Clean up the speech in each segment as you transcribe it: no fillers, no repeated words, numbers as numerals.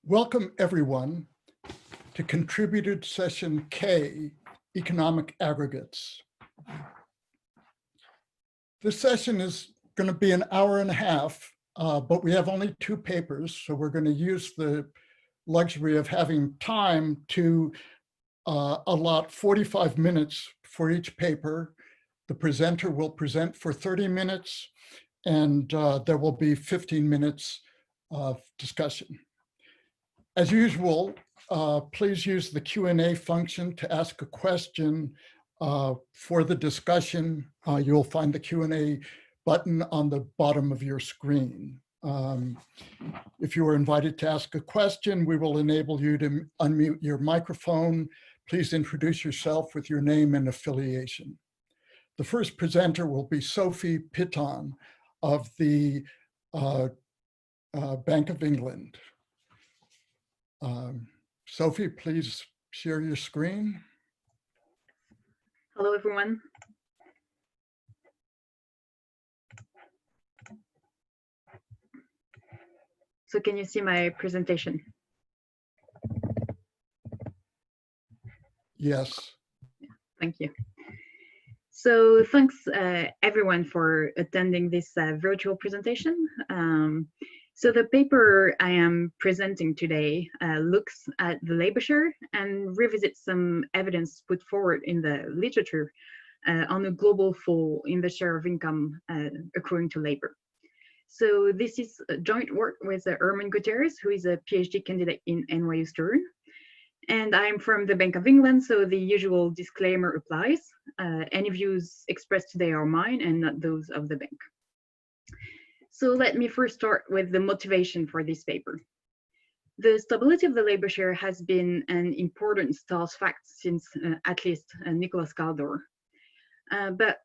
Welcome, everyone, to Contributed Session K, Economic Aggregates. This session is going to be an hour and a half, but we have only 2 papers, so we're going to use the luxury of having time to allot 45 minutes for each paper. The presenter will present for 30 minutes, and there will be 15 minutes of discussion. As usual, please use the Q&A function to ask a question for the discussion. You'll find the Q&A button on the bottom of your screen. If you are invited to ask a question, we will enable you to unmute your microphone. Please introduce yourself with your name and affiliation. The first presenter will be Sophie Piton of the Bank of England. Sophie, please share your screen. Hello, everyone. So can you see my presentation? Yes. Thank you. So thanks, everyone, for attending this virtual presentation. So the paper I am presenting today looks at the labor share and revisits some evidence put forward in the literature on a global fall in the share of income accruing to labor. So this is a joint work with Gutierrez, who is a PhD candidate in NYU Stern. And I'm from the Bank of England, so the usual disclaimer applies. Any views expressed today are mine and not those of the bank. So let me first start with the motivation for this paper. The stability of the labor share has been an important stars fact since at least Nicholas Caldor. But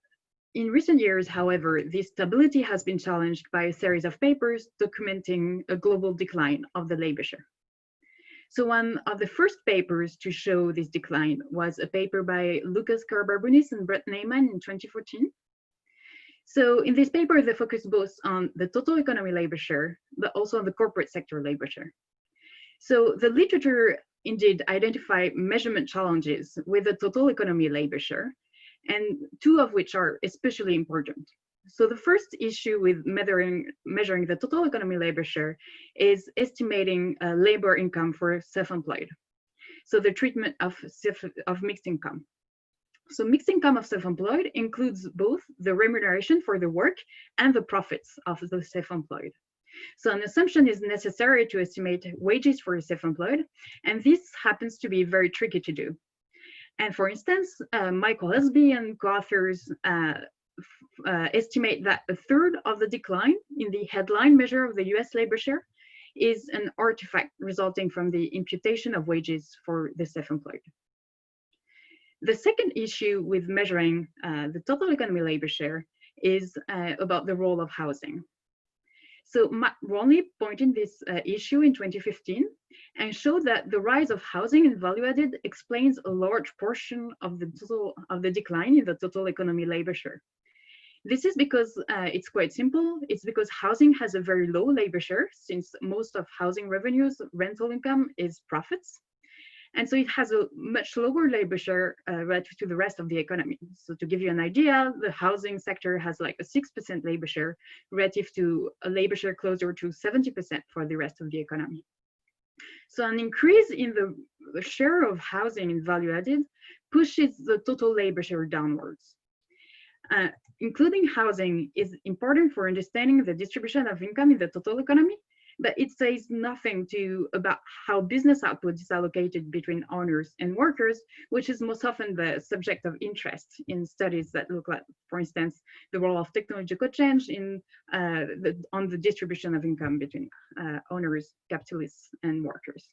in recent years, however, this stability has been challenged by a series of papers documenting a global decline of the labor share. So one of the first papers to show this decline was a paper by Lucas Carbarbunis and Brett Neyman in 2014. So in this paper, they focus both on the total economy labor share, but also on the corporate sector labor share. So the literature indeed identify measurement challenges with the total economy labor share, and 2 of which are especially important. So the first issue with measuring the total economy labor share is estimating labor income for self-employed. So the treatment of mixed income. So mixed income of self-employed includes both the remuneration for the work and the profits of the self-employed. So an assumption is necessary to estimate wages for self-employed, and this happens to be very tricky to do. And for instance, Michael Hesby and co-authors estimate that 1/3 of the decline in the headline measure of the US labor share is an artifact resulting from the imputation of wages for the self-employed. The second issue with measuring the total economy labor share is about the role of housing. So Matt Ronley pointed this issue in 2015 and showed that the rise of housing and value added explains a large portion of the decline in the total economy labor share. This is because it's quite simple. It's because housing has a very low labor share, since most of housing revenues, rental income, is profits. And so it has a much lower labor share relative to the rest of the economy. So to give you an idea, the housing sector has like a 6% labor share relative to a labor share closer to 70% for the rest of the economy. So an increase in the share of housing in value added pushes the total labor share downwards. Including housing is important for understanding the distribution of income in the total economy, but it says nothing about how business output is allocated between owners and workers, which is most often the subject of interest in studies that look at, for instance, the role of technological change on the distribution of income between owners, capitalists, and workers.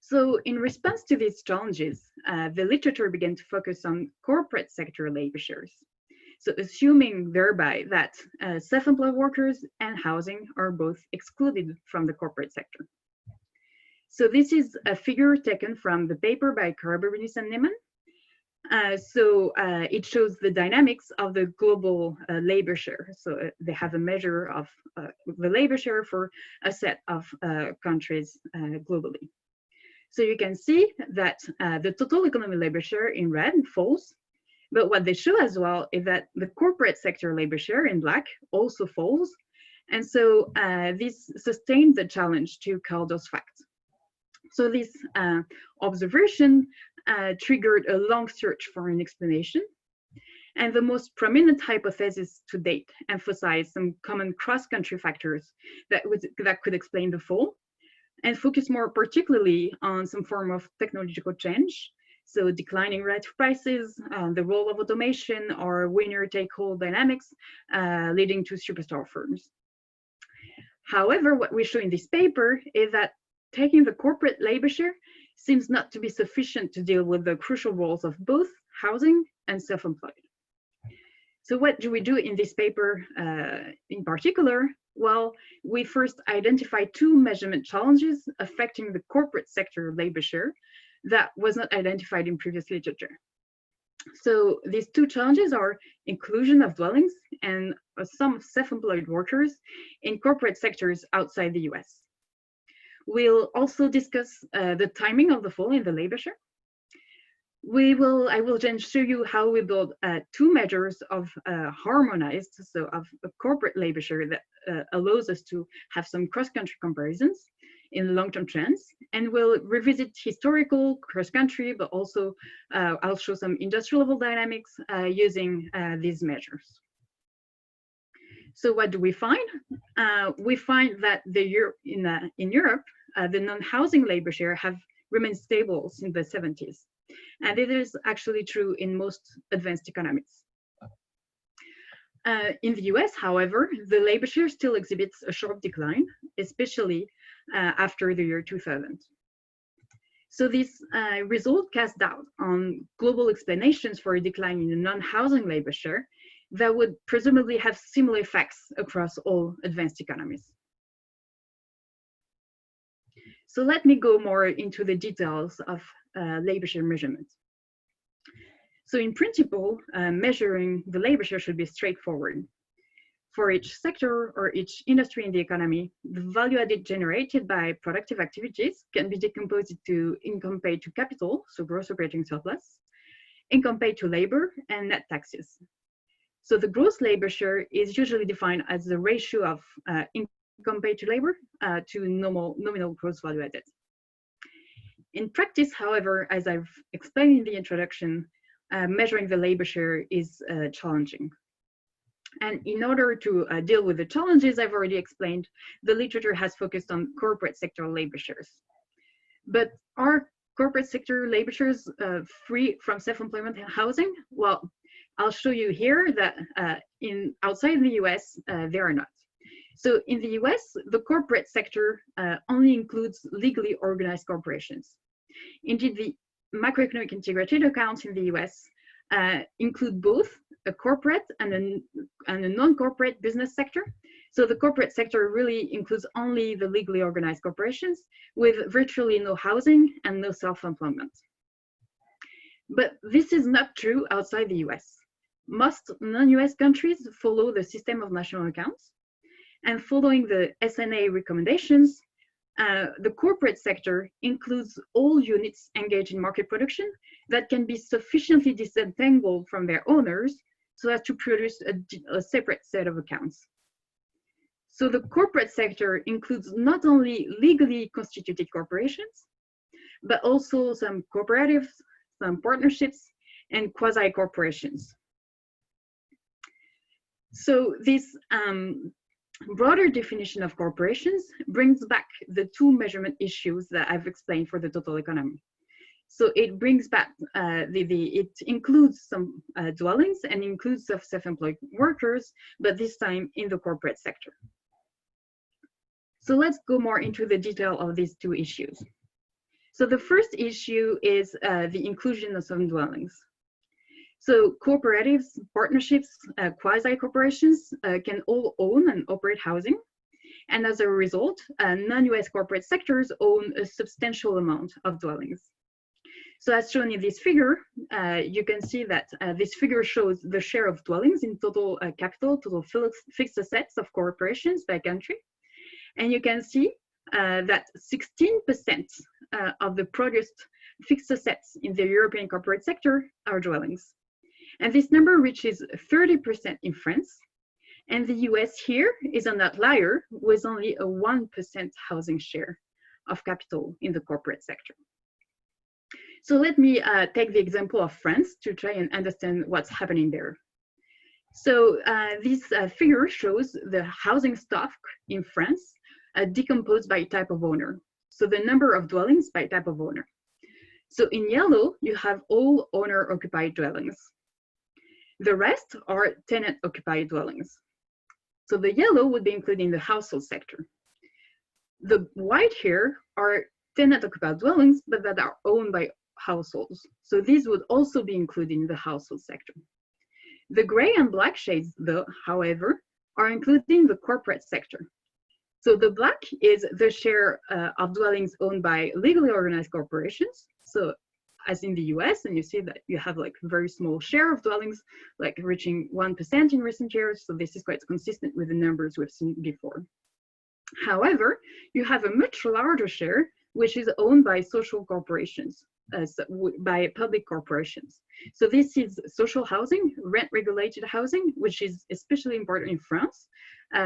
So in response to these challenges, the literature began to focus on corporate sector labor shares. So assuming thereby that self-employed workers and housing are both excluded from the corporate sector. So this is a figure taken from the paper by Carbarbunis and Neyman. It shows the dynamics of the global labor share. So they have a measure of the labor share for a set of countries globally. So you can see that the total economy labor share in red falls, but what they show as well is that the corporate sector labor share in black also falls. And so this sustained the challenge to call those facts. So this observation triggered a long search for an explanation. And the most prominent hypothesis to date emphasized some common cross-country factors that could explain the fall, and focus more particularly on some form of technological change. So declining relative prices, the role of automation, or winner-take-all dynamics leading to superstar firms. However, what we show in this paper is that taking the corporate labor share seems not to be sufficient to deal with the crucial roles of both housing and self-employed. So what do we do in this paper in particular? Well, we first identify two measurement challenges affecting the corporate sector labor share that was not identified in previous literature. So these two challenges are inclusion of dwellings and some self-employed workers in corporate sectors outside the US. We'll also discuss the timing of the fall in the labor share. I will then show you how we build two measures of harmonized, so of a corporate labor share that allows us to have some cross-country comparisons in long-term trends. And we'll revisit historical cross-country, but also I'll show some industrial level dynamics using these measures. So what do we find? We find that in Europe, the non-housing labor share have remained stable since the 70s. And it is actually true in most advanced economies. In the US, however, the labor share still exhibits a sharp decline, especially after the year 2000. So this result casts doubt on global explanations for a decline in the non-housing labor share that would presumably have similar effects across all advanced economies. So let me go more into the details of labor share measurement. So in principle, measuring the labor share should be straightforward. For each sector or each industry in the economy, the value added generated by productive activities can be decomposed to income paid to capital, so gross operating surplus, income paid to labor, and net taxes. So the gross labor share is usually defined as the ratio of income paid to labor to nominal gross value added. In practice, however, as I've explained in the introduction, measuring the labor share is challenging. And in order to deal with the challenges I've already explained, the literature has focused on corporate sector labor shares. But are corporate sector labor shares free from self-employment and housing? Well, I'll show you here that outside the US, they are not. So in the US, the corporate sector only includes legally organized corporations. Indeed, the macroeconomic integrated accounts in the US include both a corporate and a non-corporate business sector. So the corporate sector really includes only the legally organized corporations with virtually no housing and no self-employment. But this is not true outside the US. Most non-US countries follow the system of national accounts. And following the SNA recommendations, the corporate sector includes all units engaged in market production that can be sufficiently disentangled from their owners so as to produce a separate set of accounts. So the corporate sector includes not only legally constituted corporations, but also some cooperatives, some partnerships, and quasi-corporations. So this broader definition of corporations brings back the two measurement issues that I've explained for the total economy. So it brings back, it includes some dwellings and includes self-employed workers, but this time in the corporate sector. So let's go more into the detail of these two issues. So the first issue is the inclusion of some dwellings. So cooperatives, partnerships, quasi-corporations can all own and operate housing. And as a result, non-US corporate sectors own a substantial amount of dwellings. So as shown in this figure, you can see that this figure shows the share of dwellings in total capital, total fixed assets of corporations by country. And you can see that 16% of the produced fixed assets in the European corporate sector are dwellings. And this number reaches 30% in France. And the US here is an outlier with only a 1% housing share of capital in the corporate sector. So let me take the example of France to try and understand what's happening there. So this figure shows the housing stock in France decomposed by type of owner. So the number of dwellings by type of owner. So in yellow, you have all owner-occupied dwellings. The rest are tenant-occupied dwellings. So the yellow would be included in the household sector. The white here are tenant-occupied dwellings, but that are owned by households. So these would also be included in the household sector. The gray and black shades, though, however, are included in the corporate sector. So the black is the share of dwellings owned by legally organized corporations. So as in the US, and you see that you have like a very small share of dwellings, like reaching 1% in recent years. So this is quite consistent with the numbers we've seen before. However, you have a much larger share, which is owned by social corporations, by public corporations. So this is social housing, rent-regulated housing, which is especially important in France,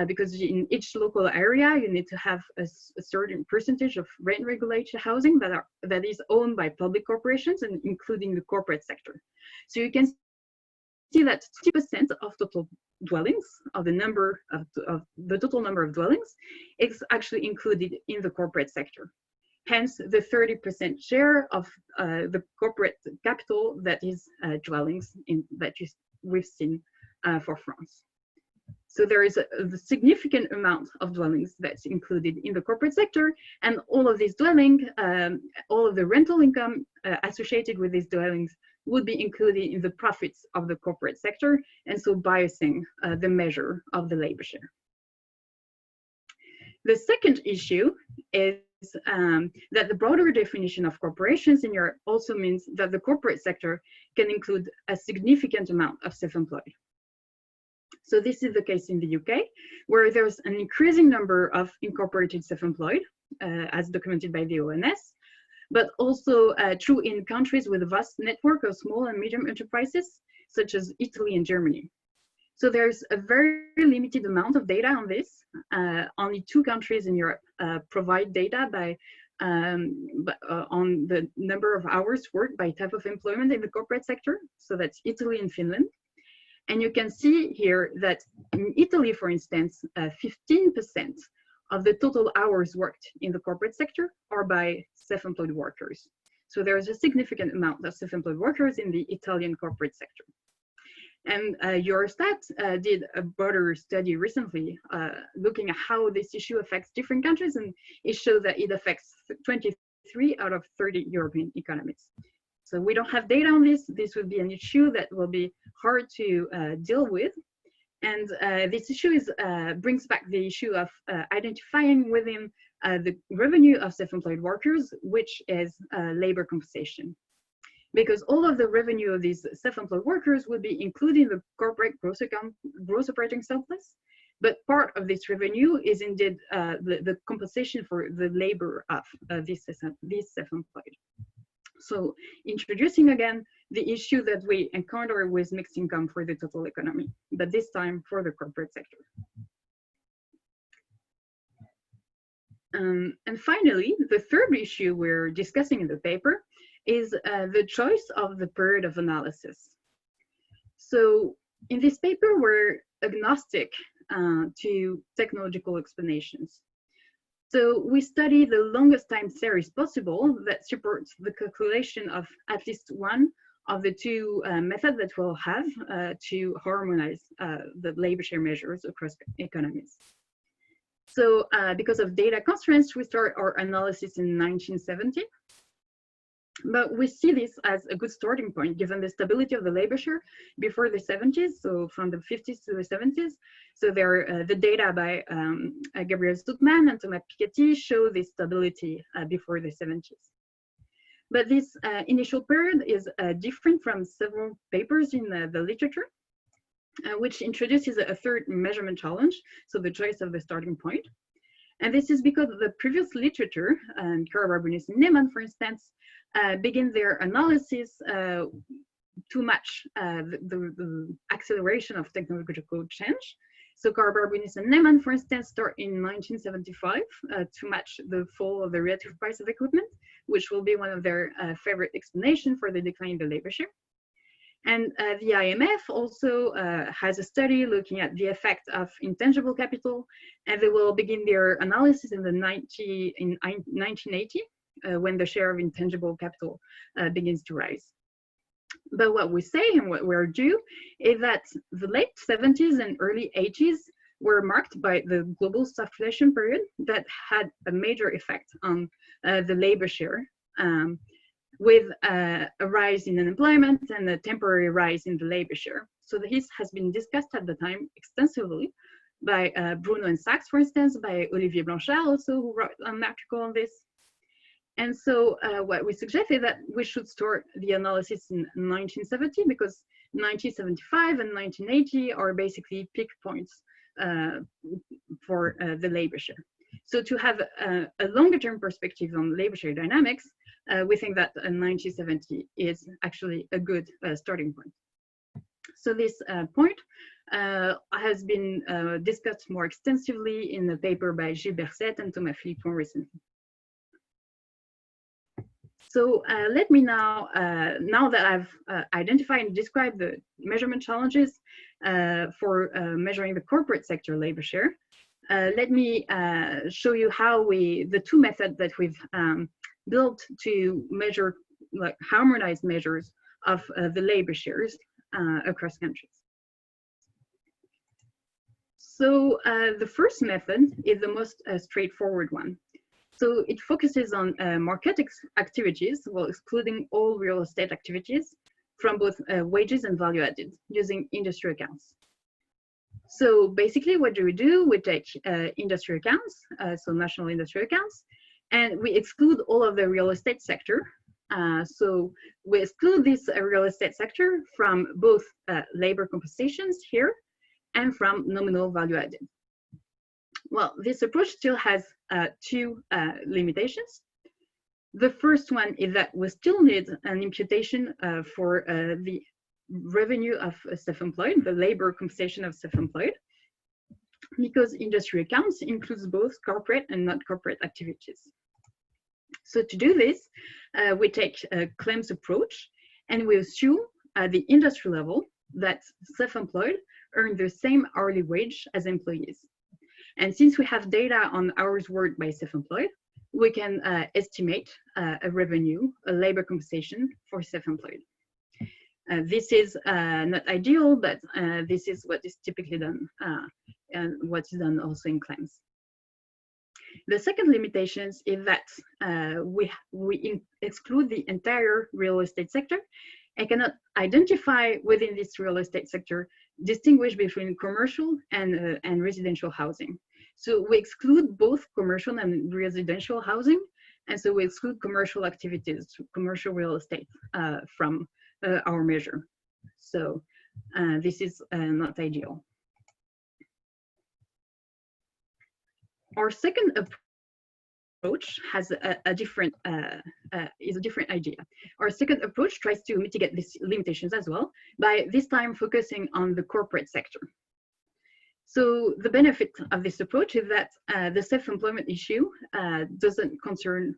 because in each local area, you need to have a certain percentage of rent-regulated housing that is owned by public corporations and including the corporate sector. So you can see that 20% of total dwellings, of the total number of dwellings, is actually included in the corporate sector. Hence, the 30% share of the corporate capital that is dwellings that we've seen for France. So there is a significant amount of dwellings that's included in the corporate sector, and all of these dwellings, all of the rental income associated with these dwellings would be included in the profits of the corporate sector, and so biasing the measure of the labor share. The second issue is that the broader definition of corporations in Europe also means that the corporate sector can include a significant amount of self-employed. So this is the case in the UK, where there's an increasing number of incorporated self-employed, as documented by the ONS, but also true in countries with a vast network of small and medium enterprises, such as Italy and Germany. So there's a very limited amount of data on this. Only 2 countries in Europe provide data on the number of hours worked by type of employment in the corporate sector. So that's Italy and Finland. And you can see here that in Italy, for instance, 15% of the total hours worked in the corporate sector are by self-employed workers. So there is a significant amount of self-employed workers in the Italian corporate sector. And Eurostat did a broader study recently looking at how this issue affects different countries, and it showed that it affects 23 out of 30 European economies. So we don't have data on this. This would be an issue that will be hard to deal with. And this issue brings back the issue of identifying within the revenue of self-employed workers, which is labor compensation. Because all of the revenue of these self-employed workers would be included in the corporate gross operating surplus, but part of this revenue is indeed the compensation for the labor of these self-employed. So introducing again the issue that we encounter with mixed income for the total economy, but this time for the corporate sector. And finally, the third issue we're discussing in the paper is the choice of the period of analysis. So in this paper, we're agnostic to technological explanations. So we study the longest time series possible that supports the calculation of at least one of the 2 methods that we'll have to harmonize the labor share measures across economies. So because of data constraints, we start our analysis in 1970. But we see this as a good starting point, given the stability of the labor share before the 70s, so from the 50s to the 70s. So there, the data by Gabriel Zuckman and Thomas Piketty show this stability before the 70s. But this initial period is different from several papers in the literature, which introduces a third measurement challenge, so the choice of the starting point. And this is because the previous literature, Byrne and Neyman, for instance, begin their analysis to match the acceleration of technological change. So Byrne and Neyman, for instance, start in 1975 to match the fall of the relative price of equipment, which will be one of their favorite explanations for the decline in the labor share. And the IMF also has a study looking at the effect of intangible capital, and they will begin their analysis in 1980 when the share of intangible capital begins to rise. But what we say and what we're due is that the late 70s and early 80s were marked by the global stagflation period that had a major effect on the labor share, with a rise in unemployment and a temporary rise in the labor share. So this has been discussed at the time extensively by Bruno and Sachs, for instance, by Olivier Blanchard also, who wrote an article on this. And so what we suggest is that we should start the analysis in 1970, because 1975 and 1980 are basically peak points for the labor share. So to have a longer term perspective on labor share dynamics, we think that 1970 is actually a good starting point. So this point has been discussed more extensively in a paper by Gilles Berset and Thomas Philippon recently. So let me now, now that I've identified and described the measurement challenges for measuring the corporate sector labor share, let me show you how the two methods that we've built to measure, like, harmonized measures of the labor shares across countries. So the first method is the most straightforward one. So it focuses on market activities, well, excluding all real estate activities from both wages and value added using industry accounts. So basically what do? We take industry accounts, so national industry accounts, and we exclude all of the real estate sector. So we exclude this real estate sector from both labor compensations here and from nominal value added. Well, this approach still has two limitations. The first one is that we still need an imputation for the revenue of self-employed, the labor compensation of self-employed, because industry accounts includes both corporate and not corporate activities. So to do this, we take a claims approach, and we assume at the industry level that self-employed earn the same hourly wage as employees. And since we have data on hours worked by self-employed, we can estimate a revenue, a labor compensation for self-employed. This is not ideal, but this is what is typically done and what's done also in claims. The second limitation is that we exclude the entire real estate sector and cannot identify within this real estate sector distinguish between commercial and residential housing. So we exclude both commercial and residential housing, and so we exclude commercial activities, commercial real estate from our measure. So this is not ideal. Our second approach has a different idea. Our second approach tries to mitigate these limitations as well by this time focusing on the corporate sector. So the benefit of this approach is that the self-employment issue doesn't concern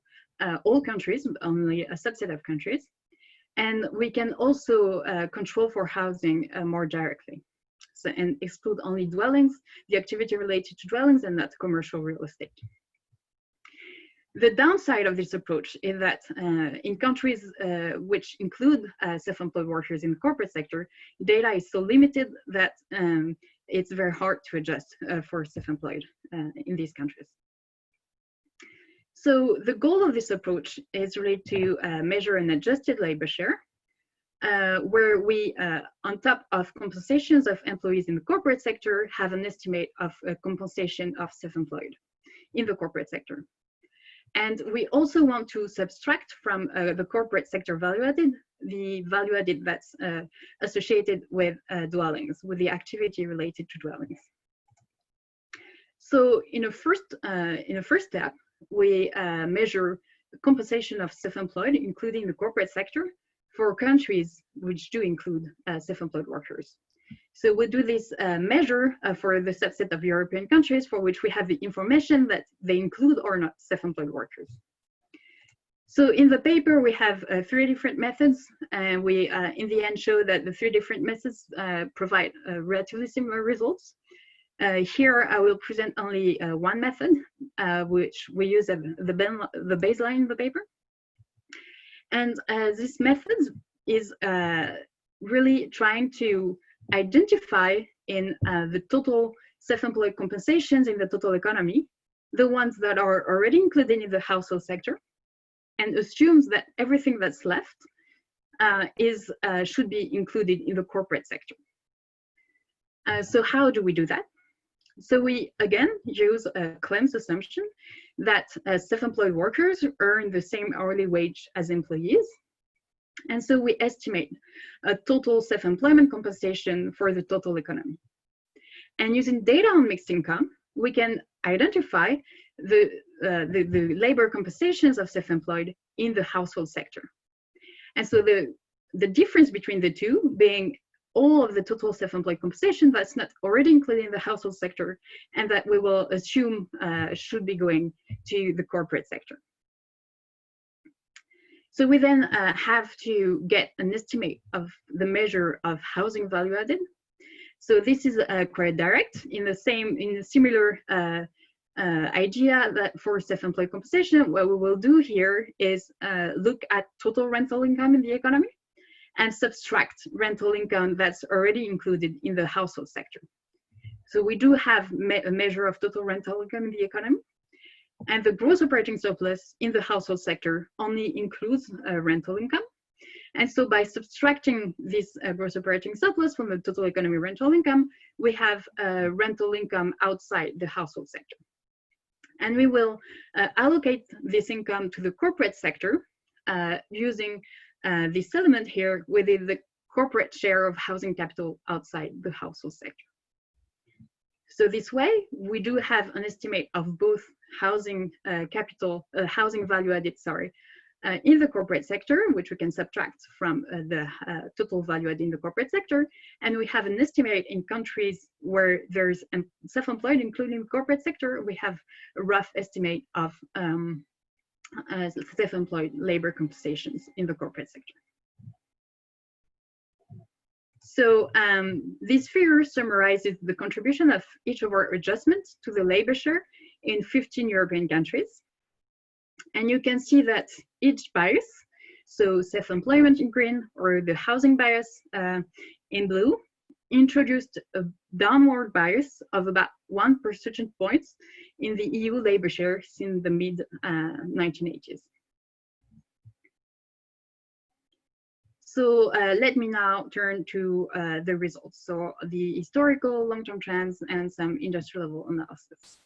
all countries, but only a subset of countries. And we can also control for housing more directly. So, and exclude only dwellings, the activity related to dwellings, and not commercial real estate. The downside of this approach is that in countries which include self-employed workers in the corporate sector, data is so limited that it's very hard to adjust for self-employed in these countries. So the goal of this approach is really to measure an adjusted labor share, where we, on top of compensations of employees in the corporate sector, have an estimate of compensation of self-employed in the corporate sector. And we also want to subtract from the corporate sector value added, the value added that's associated with dwellings, with the activity related to dwellings. So in a first step, we measure the compensation of self-employed, including the corporate sector, for countries which do include self-employed workers. So we do this measure for the subset of European countries for which we have the information that they include or not self-employed workers. So in the paper, we have 3 different methods, and we in the end show that the 3 different methods provide relatively similar results. Here, I will present only one method, which we use as the baseline in the paper. And this method is really trying to identify in the total self-employed compensations in the total economy, the ones that are already included in the household sector, and assumes that everything that's left should be included in the corporate sector. So how do we do that? So we, again, use a claims assumption that self-employed workers earn the same hourly wage as employees. And so we estimate a total self-employment compensation for the total economy. And using data on mixed income, we can identify the labor compensations of self-employed in the household sector. And so the difference between the two being all of the total self-employed compensation that's not already included in the household sector and that we will assume should be going to the corporate sector. So we then have to get an estimate of the measure of housing value added. So this is quite direct in a similar idea that for self-employed compensation, what we will do here is look at total rental income in the economy and subtract rental income that's already included in the household sector. So we do have a measure of total rental income in the economy, and the gross operating surplus in the household sector only includes rental income. And so by subtracting this gross operating surplus from the total economy rental income, we have rental income outside the household sector. And we will allocate this income to the corporate sector using this element here within the corporate share of housing capital outside the household sector. So this way, we do have an estimate of both housing housing value added, in the corporate sector, which we can subtract from the total value added in the corporate sector. And we have an estimate in countries where there's self-employed, including the corporate sector, we have a rough estimate of self-employed labor compensations in the corporate sector. So this figure summarizes the contribution of each of our adjustments to the labor share in 15 European countries. And you can see that each bias, so self-employment in green or the housing bias in blue, introduced a downward bias of about 1 percentage point in the EU labor share since the mid-1980s. So let me now turn to the results. So the historical long-term trends and some industry level analysis.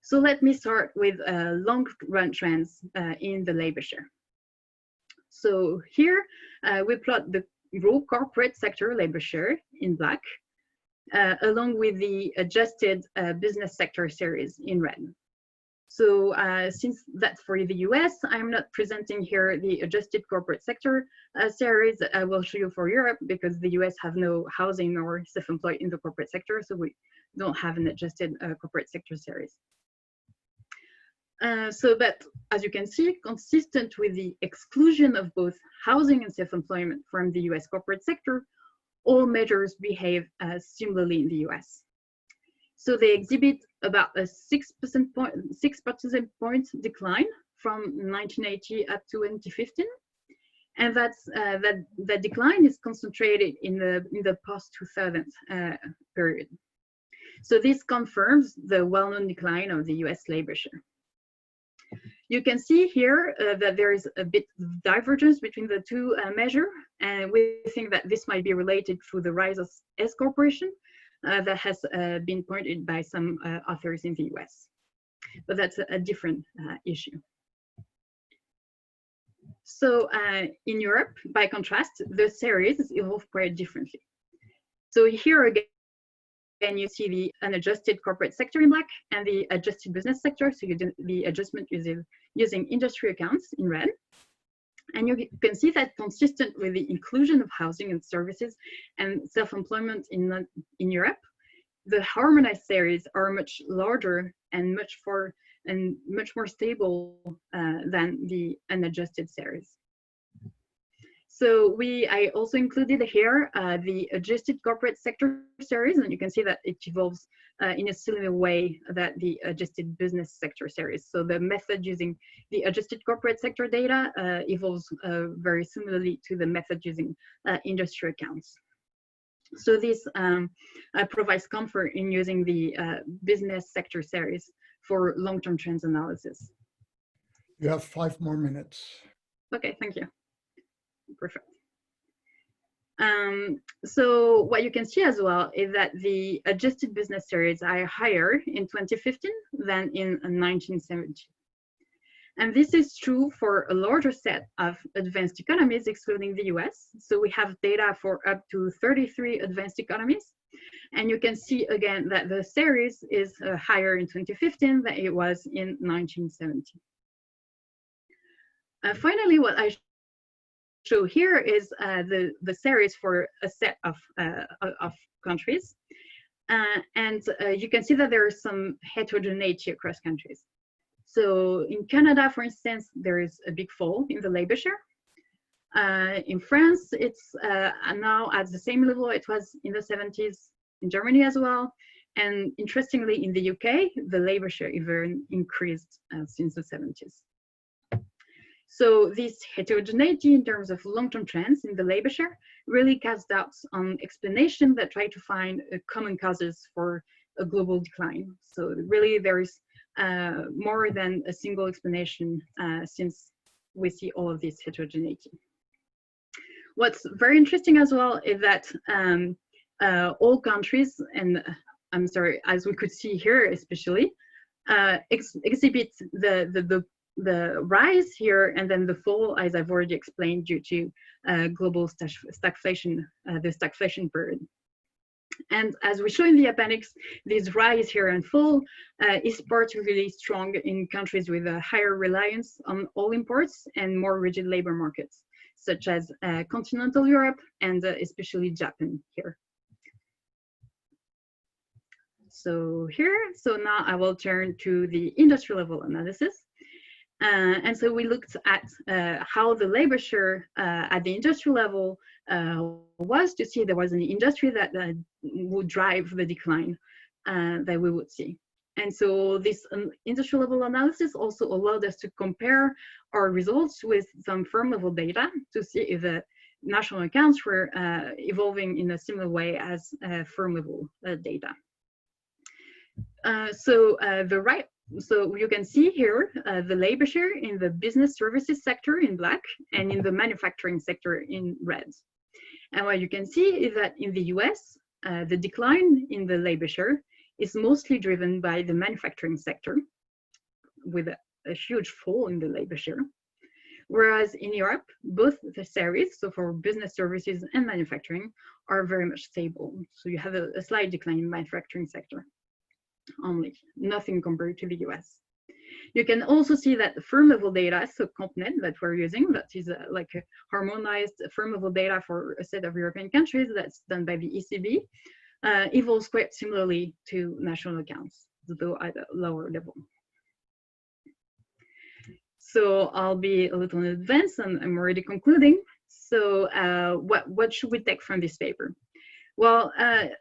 So let me start with long-run trends in the labor share. So here we plot the raw corporate sector labor share in black, along with the adjusted business sector series in red. So since that's for the US, I'm not presenting here the adjusted corporate sector series. I will show you for Europe because the US have no housing or self-employed in the corporate sector, so we don't have an adjusted corporate sector series. But as you can see, consistent with the exclusion of both housing and self-employment from the US corporate sector, all measures behave similarly in the US. So they exhibit about a 6 percentage point decline from 1980 up to 2015. And that decline is concentrated in the post-2000 period. So this confirms the well-known decline of the US labor share. You can see here that there is a bit of divergence between the two measures, and we think that this might be related to the rise of S corporation that has been pointed by some authors in the US. but that's a different issue. So in Europe, by contrast, the series evolve quite differently. So here again, you see the unadjusted corporate sector in black and the adjusted business sector. So you do the adjustment using industry accounts in red. And you can see that consistent with the inclusion of housing and services and self-employment in Europe, the harmonized series are much larger and much more stable than the unadjusted series. So I also included here the adjusted corporate sector series, and you can see that it evolves in a similar way that the adjusted business sector series. So the method using the adjusted corporate sector data evolves very similarly to the method using industry accounts. So this provides comfort in using the business sector series for long-term trends analysis. You have 5 more minutes. Okay, thank you. Perfect. So what you can see as well is that the adjusted business series are higher in 2015 than in 1970. And this is true for a larger set of advanced economies, excluding the US. So we have data for up to 33 advanced economies. And you can see again that the series is higher in 2015 than it was in 1970. Finally, what I show here is the series for a set of countries. And you can see that there is some heterogeneity across countries. So in Canada, for instance, there is a big fall in the labor share. In France, it's now at the same level it was in the 70s, in Germany as well. And interestingly, in the UK, the labor share even increased since the 70s. So this heterogeneity in terms of long-term trends in the labor share really casts doubts on explanations that try to find common causes for a global decline. So really there is more than a single explanation since we see all of this heterogeneity. What's very interesting as well is that all countries, and I'm sorry, as we could see here especially, exhibit the rise here and then the fall, as I've already explained, due to global stagflation, the stagflation period. And as we show in the appendix, this rise here and fall is particularly strong in countries with a higher reliance on oil imports and more rigid labor markets, such as continental Europe and especially Japan here. So now I will turn to the industry level analysis. And so we looked at how the labor share at the industrial level was to see if there was an industry that would drive the decline that we would see. And so this industrial level analysis also allowed us to compare our results with some firm level data to see if the national accounts were evolving in a similar way as firm level data. So you can see here the labor share in the business services sector in black and in the manufacturing sector in red. And what you can see is that in the US, the decline in the labor share is mostly driven by the manufacturing sector with a huge fall in the labor share. Whereas in Europe, both the series, so for business services and manufacturing, are very much stable. So you have a slight decline in the manufacturing sector only, nothing compared to the US. You can also see that the firm level data, so CompNet that we're using, that is like a harmonized firm level data for a set of European countries that's done by the ECB, evolves quite similarly to national accounts, though at a lower level. So I'll be a little in advance and I'm already concluding. So what should we take from this paper? Well,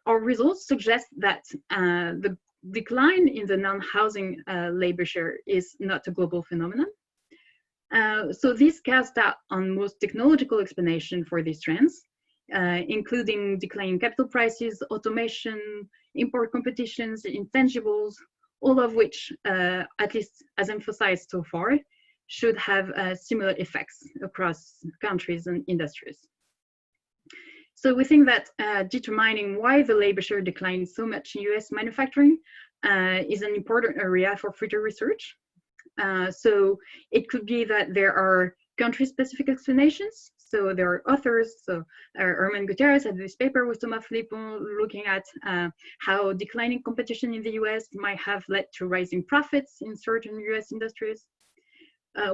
our results suggest that the decline in the non-housing labor share is not a global phenomenon. So this casts doubt on most technological explanation for these trends, including declining capital prices, automation, import competitions, intangibles, all of which, at least as emphasized so far, should have similar effects across countries and industries. So we think that determining why the labor share declined so much in US manufacturing is an important area for future research. So it could be that there are country-specific explanations. So there are authors, so Herman Gutierrez had this paper with Thomas Philippon looking at how declining competition in the US might have led to rising profits in certain US industries.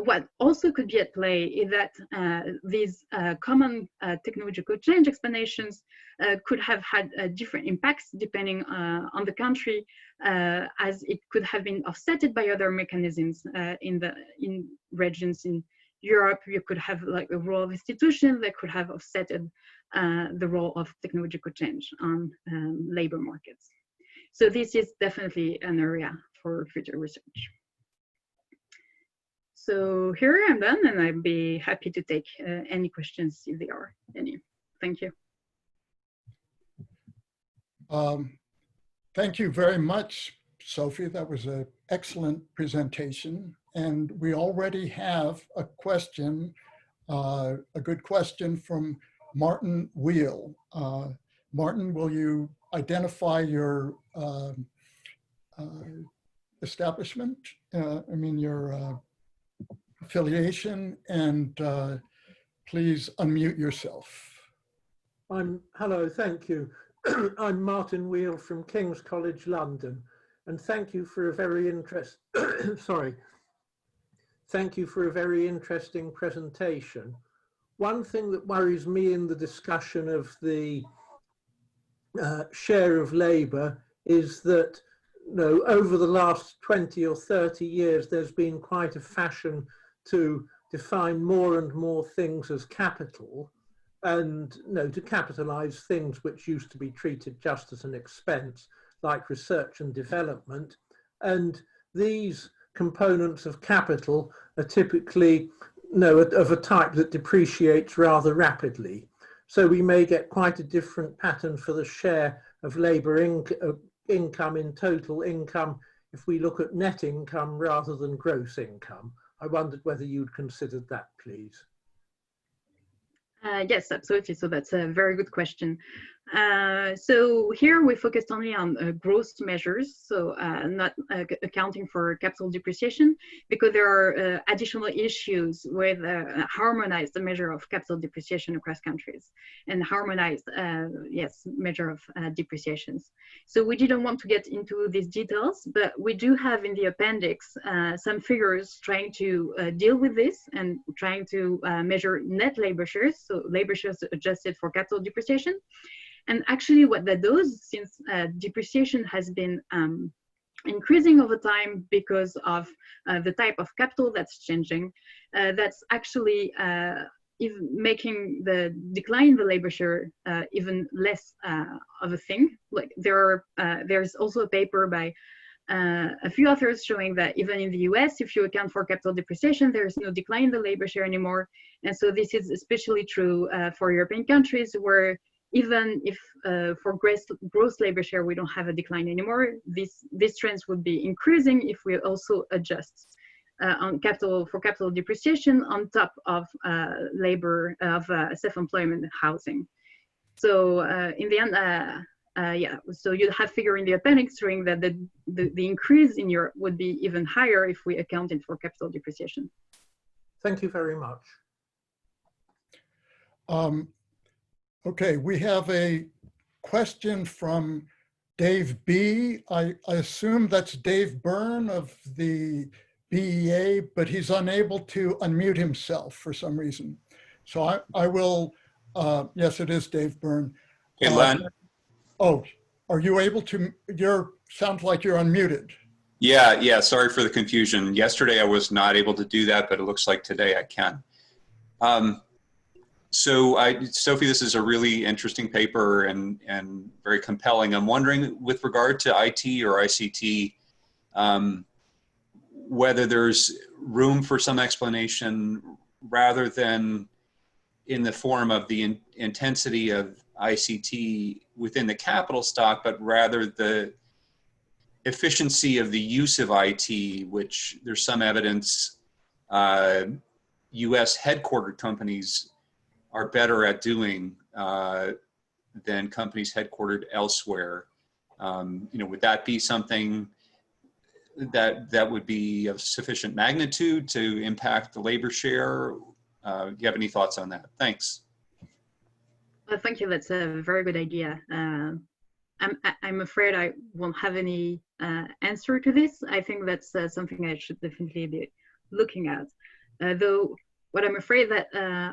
What also could be at play is that these common technological change explanations could have had different impacts depending on the country, as it could have been offsetted by other mechanisms in regions in Europe. You could have like a role of institutions that could have offsetted the role of technological change on labor markets. So this is definitely an area for future research. So here I'm done, and I'd be happy to take any questions if there are any. Thank you. Thank you very much, Sophie. That was an excellent presentation. And we already have a question, a good question from Martin Wheel. Martin, will you identify your establishment? Your affiliation, and please unmute yourself. Hello, thank you. I'm Martin Wheel from King's College London, and thank you for a very thank you for a very interesting presentation. One thing that worries me in the discussion of the share of labour is that over the last 20 or 30 years, there's been quite a fashion to define more and more things as capital, and to capitalize things which used to be treated just as an expense, like research and development. And these components of capital are typically of a type that depreciates rather rapidly. So we may get quite a different pattern for the share of labour income in total income if we look at net income rather than gross income. I wondered whether you'd considered that, please. Yes, absolutely. So that's a very good question. So here we focused only on gross measures, so not accounting for capital depreciation, because there are additional issues with harmonized measure of capital depreciation across countries and harmonized, measure of depreciations. So we didn't want to get into these details, but we do have in the appendix some figures trying to deal with this and trying to measure net labor shares, so labor shares adjusted for capital depreciation. And actually what that does, since depreciation has been increasing over time because of the type of capital that's changing, that's actually even making the decline in the labor share even less of a thing. Like there's also a paper by a few authors showing that even in the US, if you account for capital depreciation, there's no decline in the labor share anymore. And so this is especially true for European countries, where even if for gross labor share, we don't have a decline anymore, these trends would be increasing if we also adjust on for capital depreciation on top of labor of self-employment housing. So in the end, so you'd have figure in the appendix showing that the increase in Europe would be even higher if we accounted for capital depreciation. Thank you very much. Okay, we have a question from Dave B. I assume that's Dave Byrne of the BEA, but he's unable to unmute himself for some reason. So I will, yes, it is Dave Byrne. Hey, Len. Oh, are you able to, sounds like you're unmuted. Yeah, sorry for the confusion. Yesterday I was not able to do that, but it looks like today I can. Sophie, this is a really interesting paper and very compelling. I'm wondering, with regard to IT or ICT, whether there's room for some explanation rather than in the form of the intensity of ICT within the capital stock, but rather the efficiency of the use of IT, which there's some evidence US headquartered companies are better at doing than companies headquartered elsewhere. Would that be something that would be of sufficient magnitude to impact the labor share? Do you have any thoughts on that? Thanks. Well, thank you. That's a very good idea. I'm afraid I won't have any answer to this. I think that's something I should definitely be looking at. Though what I'm afraid that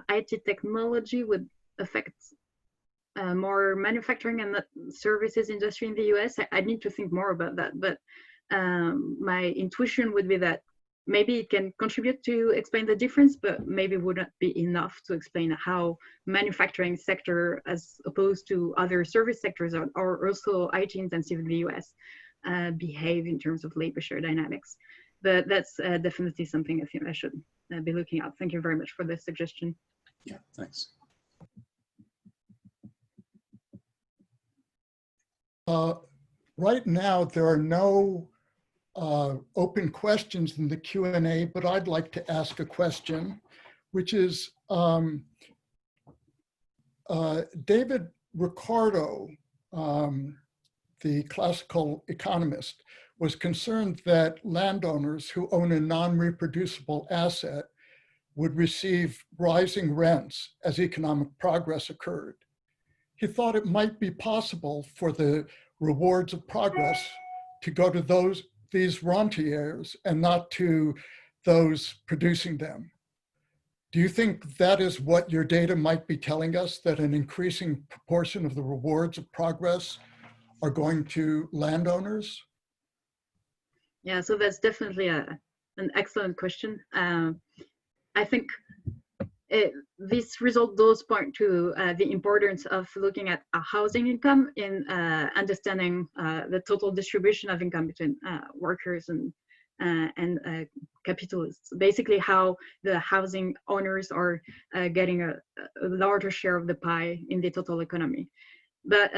IT technology would affect more manufacturing and the services industry in the US. I need to think more about that. But my intuition would be that maybe it can contribute to explain the difference, but maybe wouldn't be enough to explain how manufacturing sector, as opposed to other service sectors, are also IT intensive in the US, behave in terms of labor share dynamics. But that's definitely something I think I should be looking at. Thank you very much for the suggestion. Yeah, thanks. Right now, there are no open questions in the Q&A, but I'd like to ask a question, which is David Ricardo, the classical economist, was concerned that landowners who own a non-reproducible asset would receive rising rents as economic progress occurred. He thought it might be possible for the rewards of progress to go to these rentiers and not to those producing them. Do you think that is what your data might be telling us, that an increasing proportion of the rewards of progress are going to landowners? Yeah, so that's definitely an excellent question. I think this result does point to the importance of looking at housing income in understanding the total distribution of income between workers and capitalists. Basically, how the housing owners are getting a larger share of the pie in the total economy. But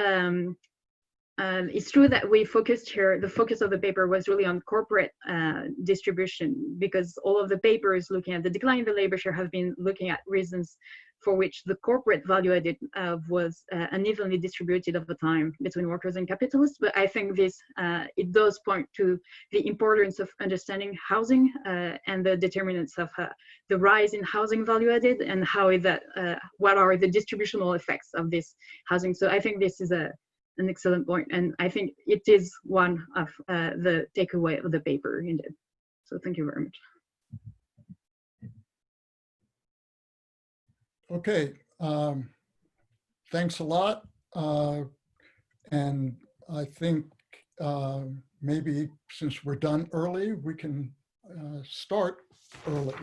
it's true that we focused here, the focus of the paper was really on corporate distribution, because all of the papers looking at the decline in the labor share have been looking at reasons for which the corporate value added was unevenly distributed over time between workers and capitalists. But I think this, it does point to the importance of understanding housing and the determinants of the rise in housing value added, and how that, what are the distributional effects of this housing. So I think this is an excellent point, and I think it is one of the takeaway of the paper indeed. So thank you very much. Okay, thanks a lot. And I think maybe since we're done early, we can start early.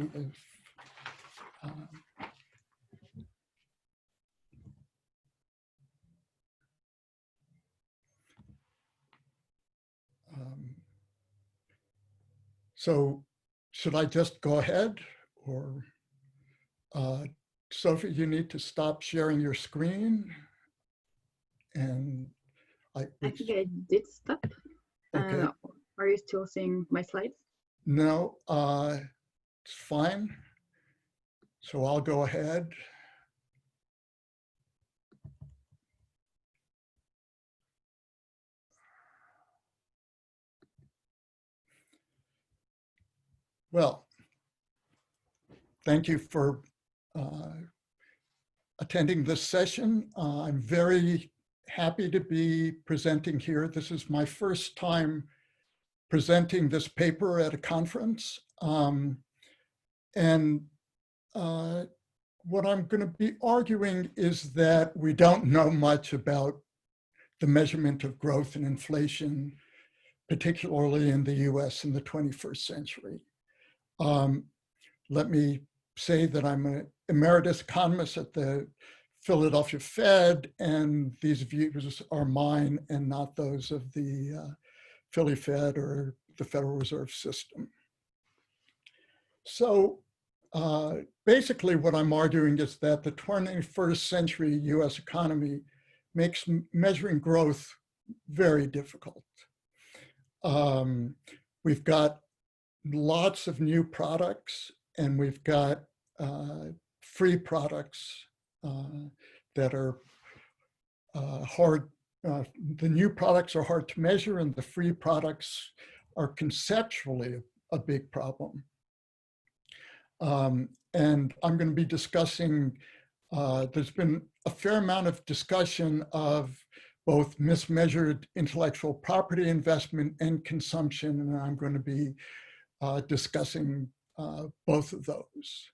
So should I just go ahead, or Sophie, you need to stop sharing your screen? And I think I did stop. Okay. Are you still seeing my slides? No, it's fine. So I'll go ahead. Well, thank you for attending this session. I'm very happy to be presenting here. This is my first time presenting this paper at a conference. And what I'm going to be arguing is that we don't know much about the measurement of growth and inflation, particularly in the US in the 21st century. Let me say that I'm an emeritus economist at the Philadelphia Fed, and these views are mine and not those of the Philly Fed or the Federal Reserve System. So basically what I'm arguing is that the 21st century US economy makes measuring growth very difficult. We've got lots of new products, and we've got free products that are the new products are hard to measure, and the free products are conceptually a big problem. And I'm going to be discussing, there's been a fair amount of discussion of both mismeasured intellectual property investment and consumption, and I'm going to be discussing both of those.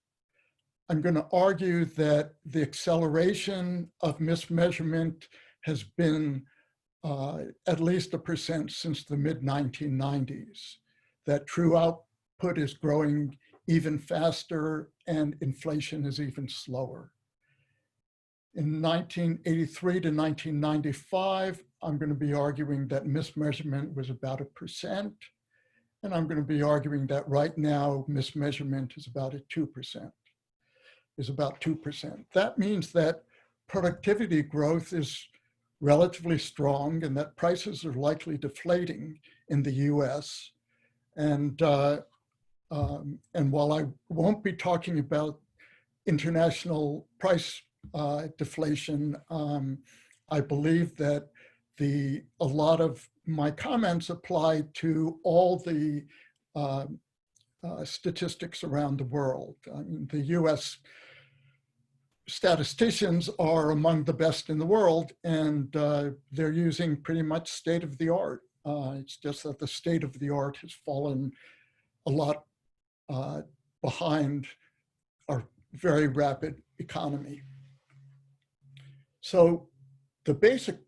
I'm going to argue that the acceleration of mismeasurement has been at least 1% since the mid-1990s, that true output is growing even faster and inflation is even slower. In 1983 to 1995, I'm going to be arguing that mismeasurement was about 1%, and I'm going to be arguing that right now mismeasurement is about 2%. That means that productivity growth is relatively strong and that prices are likely deflating in the US. And while I won't be talking about international price deflation, I believe that a lot of my comments apply to all the statistics around the world. I mean, the US statisticians are among the best in the world, and they're using pretty much state of the art. It's just that the state of the art has fallen a lot behind our very rapid economy. So the basic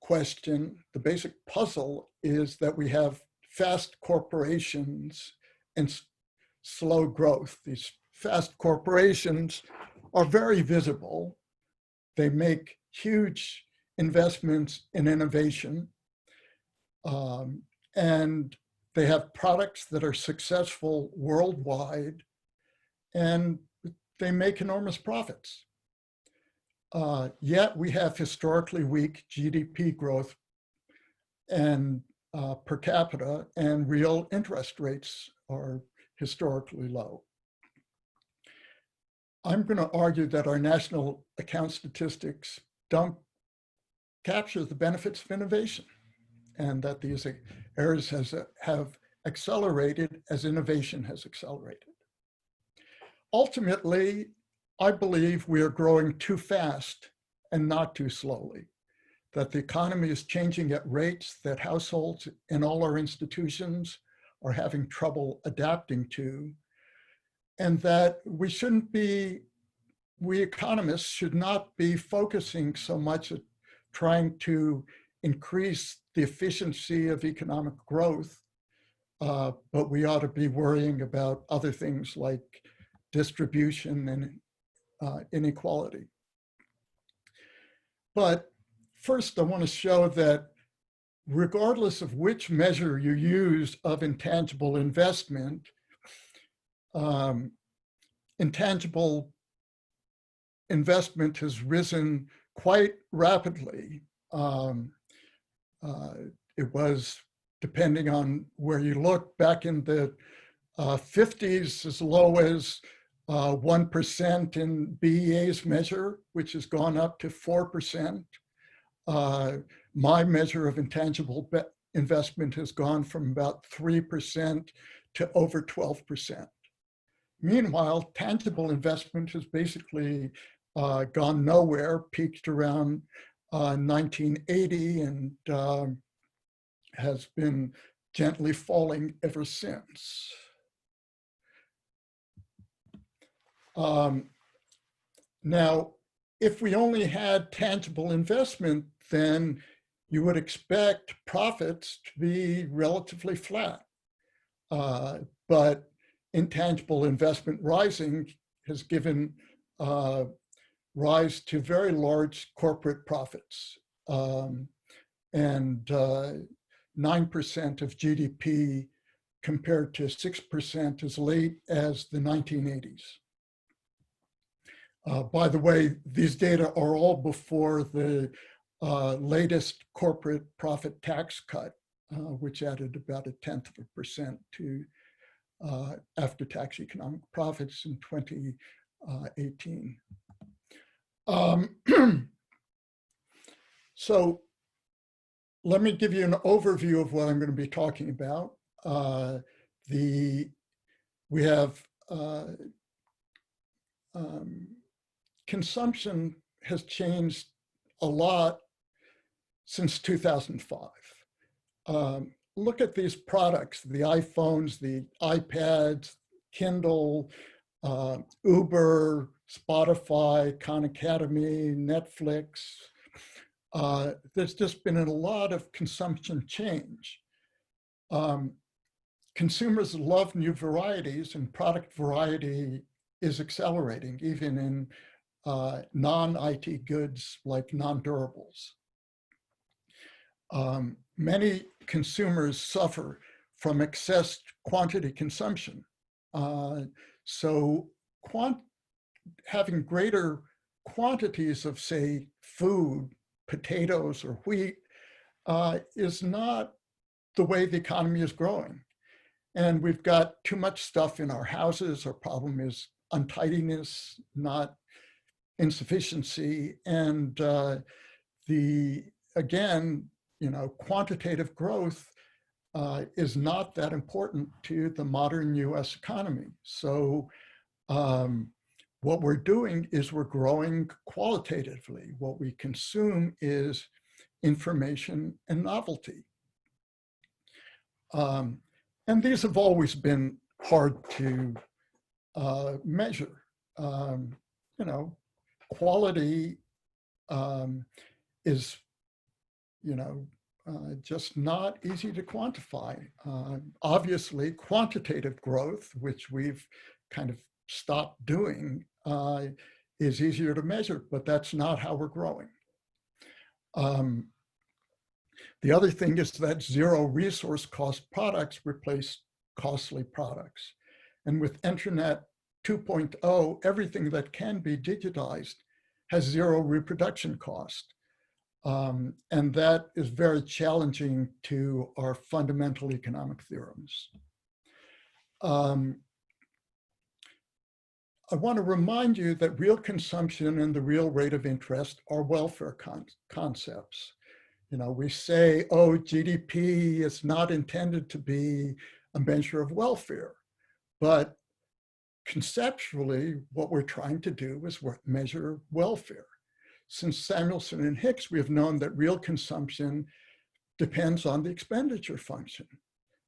question, the basic puzzle is that we have fast corporations and slow growth. These fast corporations are very visible. They make huge investments in innovation, and they have products that are successful worldwide, and they make enormous profits. Yet we have historically weak GDP growth and per capita, and real interest rates are historically low. I'm going to argue that our national account statistics don't capture the benefits of innovation, and that these errors have accelerated as innovation has accelerated. Ultimately, I believe we are growing too fast and not too slowly, that the economy is changing at rates that households and all our institutions are having trouble adapting to, and that we economists should not be focusing so much at trying to increase the efficiency of economic growth, but we ought to be worrying about other things like distribution and inequality. But first, I want to show that regardless of which measure you use of intangible investment, intangible investment has risen quite rapidly. It was, depending on where you look, back in the 50s, as low as 1% in BEA's measure, which has gone up to 4%. My measure of intangible investment has gone from about 3% to over 12%. Meanwhile, tangible investment has basically gone nowhere, peaked around 1980 and has been gently falling ever since. Now, if we only had tangible investment, then you would expect profits to be relatively flat. But intangible investment rising has given rise to very large corporate profits. And 9% of GDP compared to 6% as late as the 1980s. By the way, these data are all before the latest corporate profit tax cut, which added about 0.1% to after-tax economic profits in 2018. So let me give you an overview of what I'm going to be talking about. We have consumption has changed a lot since 2005. Look at these products, the iPhones, the iPads, Kindle, Uber, Spotify, Khan Academy, Netflix. There's just been a lot of consumption change. Consumers love new varieties, and product variety is accelerating, even in non-IT goods like non-durables. Many consumers suffer from excess quantity consumption. So having greater quantities of, say, food, potatoes or wheat is not the way the economy is growing. And we've got too much stuff in our houses. Our problem is untidiness, not insufficiency. And again, quantitative growth is not that important to the modern US economy. So what we're doing is we're growing qualitatively. What we consume is information and novelty. And these have always been hard to measure. Quality is, just not easy to quantify. Obviously, quantitative growth, which we've kind of stopped doing, is easier to measure, but that's not how we're growing. The other thing is that zero resource cost products replace costly products. And with Internet 2.0, everything that can be digitized has zero reproduction cost. And that is very challenging to our fundamental economic theorems. I want to remind you that real consumption and the real rate of interest are welfare concepts. We say, oh, GDP is not intended to be a measure of welfare, but conceptually, what we're trying to do is measure welfare. Since Samuelson and Hicks, we have known that real consumption depends on the expenditure function,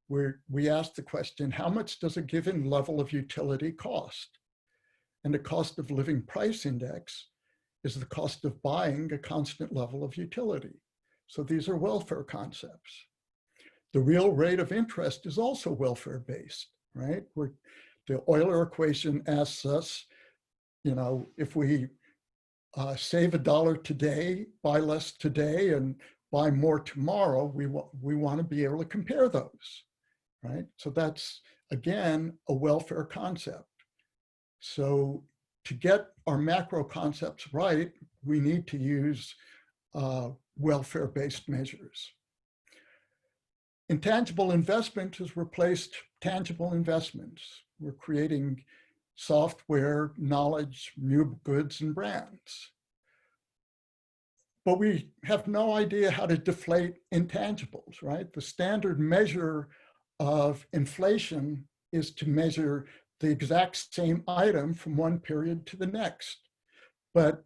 where we ask the question, how much does a given level of utility cost? And the cost of living price index is the cost of buying a constant level of utility. So these are welfare concepts. The real rate of interest is also welfare-based, right? The Euler equation asks us, if we save $1 today, buy less today, and buy more tomorrow, we want to be able to compare those, right? So that's, again, a welfare concept. So to get our macro concepts right, we need to use welfare-based measures. Intangible investment has replaced tangible investments. We're creating software, knowledge, new goods, and brands. But we have no idea how to deflate intangibles, right? The standard measure of inflation is to measure the exact same item from one period to the next. But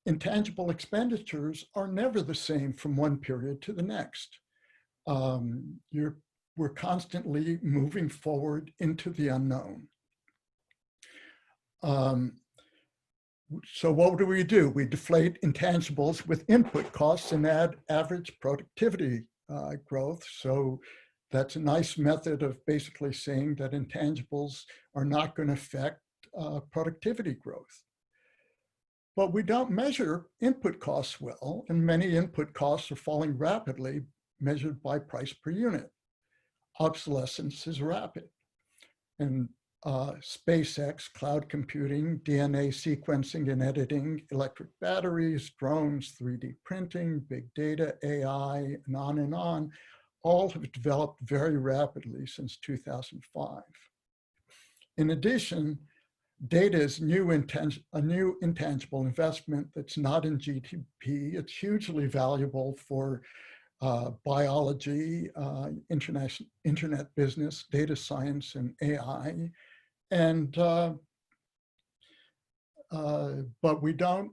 intangible expenditures are never the same from one period to the next. We're constantly moving forward into the unknown. So what do? We deflate intangibles with input costs and add average productivity growth. So that's a nice method of basically saying that intangibles are not going to affect productivity growth. But we don't measure input costs well, and many input costs are falling rapidly, measured by price per unit. Obsolescence is rapid. And SpaceX, cloud computing, DNA sequencing and editing, electric batteries, drones, 3D printing, big data, AI, and on, all have developed very rapidly since 2005. In addition, data is a new intangible investment that's not in GDP. It's hugely valuable for biology, internet business, data science, and AI. And, but we don't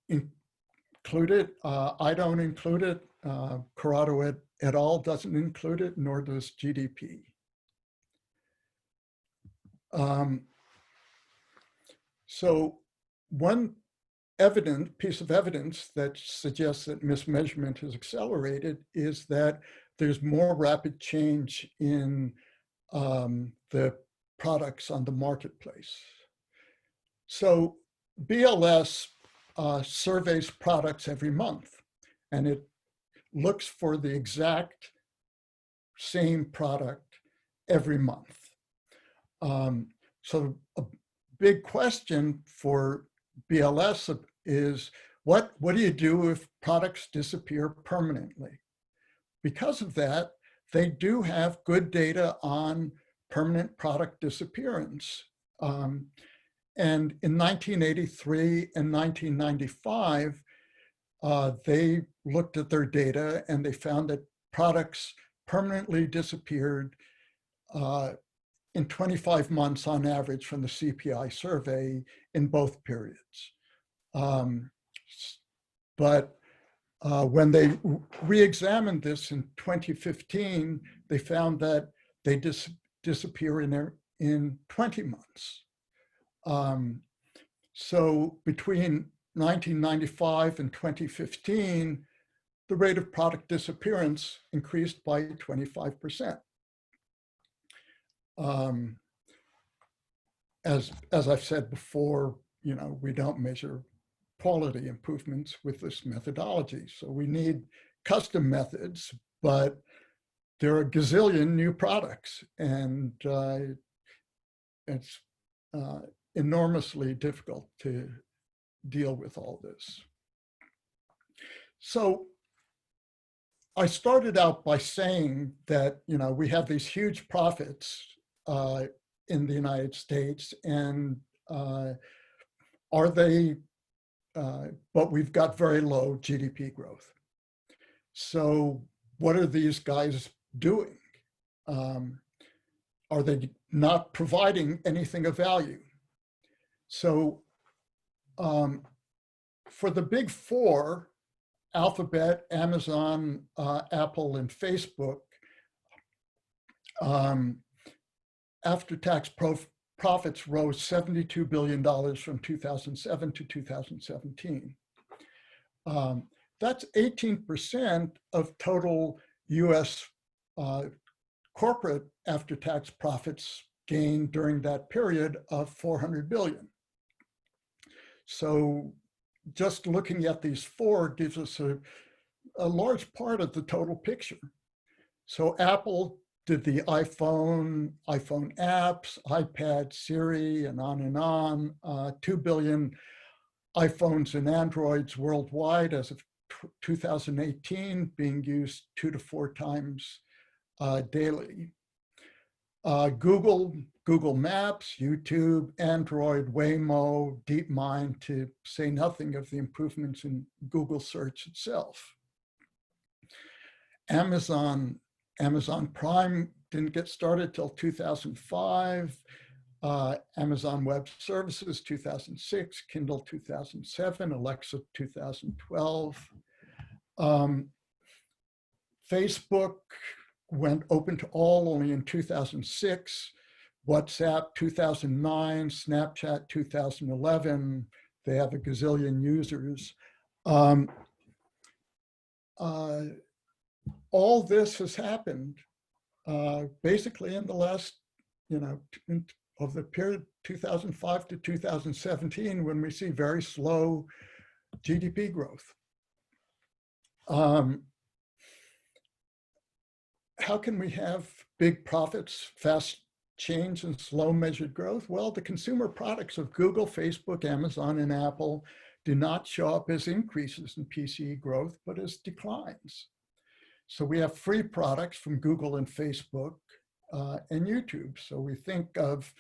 include it. I don't include it. Ricardo et al. Doesn't include it, nor does GDP. So one piece of evidence that suggests that mismeasurement has accelerated is that there's more rapid change in the products on the marketplace. So BLS surveys products every month, and it looks for the exact same product every month. So a big question for BLS is, what do you do if products disappear permanently? Because of that, they do have good data on permanent product disappearance. And in 1983 and 1995, they looked at their data and they found that products permanently disappeared in 25 months on average from the CPI survey in both periods. But when they re-examined this in 2015, they found that they disappear in 20 months. So between 1995 and 2015, the rate of product disappearance increased by 25%. As I've said before, we don't measure quality improvements with this methodology. So we need custom methods, but there are a gazillion new products, and it's enormously difficult to deal with all this. So I started out by saying that, we have these huge profits in the United States, and but we've got very low GDP growth. So what are these guys doing? Are they not providing anything of value? So for the big four, Alphabet, Amazon, Apple, and Facebook, after-tax profits rose $72 billion from 2007 to 2017. That's 18% of total US corporate after-tax profits gained during that period of 400 billion. So just looking at these four gives us a large part of the total picture. So Apple did the iPhone apps, iPad, Siri, and on, 2 billion iPhones and Androids worldwide as of 2018, being used 2 to 4 times daily. Google Maps, YouTube, Android, Waymo, DeepMind, to say nothing of the improvements in Google search itself. Amazon Prime didn't get started till 2005. Amazon Web Services 2006, Kindle 2007, Alexa 2012. Facebook went open to all only in 2006. WhatsApp 2009, Snapchat 2011. They have a gazillion users. All this has happened basically in the last, of the period 2005 to 2017, when we see very slow GDP growth. How can we have big profits, fast change, and slow measured growth? Well, the consumer products of Google, Facebook, Amazon, and Apple do not show up as increases in PCE growth, but as declines. So we have free products from Google and Facebook and YouTube. So we think of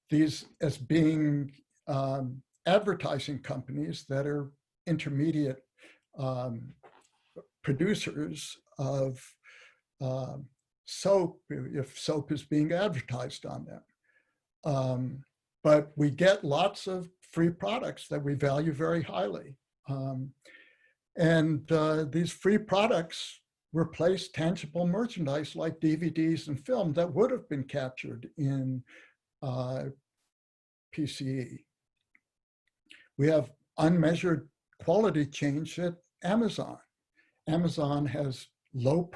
these as being advertising companies that are intermediate producers of soap, if soap is being advertised on them. But we get lots of free products that we value very highly. And these free products replace tangible merchandise like DVDs and film that would have been captured in PCE. We have unmeasured quality change at Amazon. Amazon has low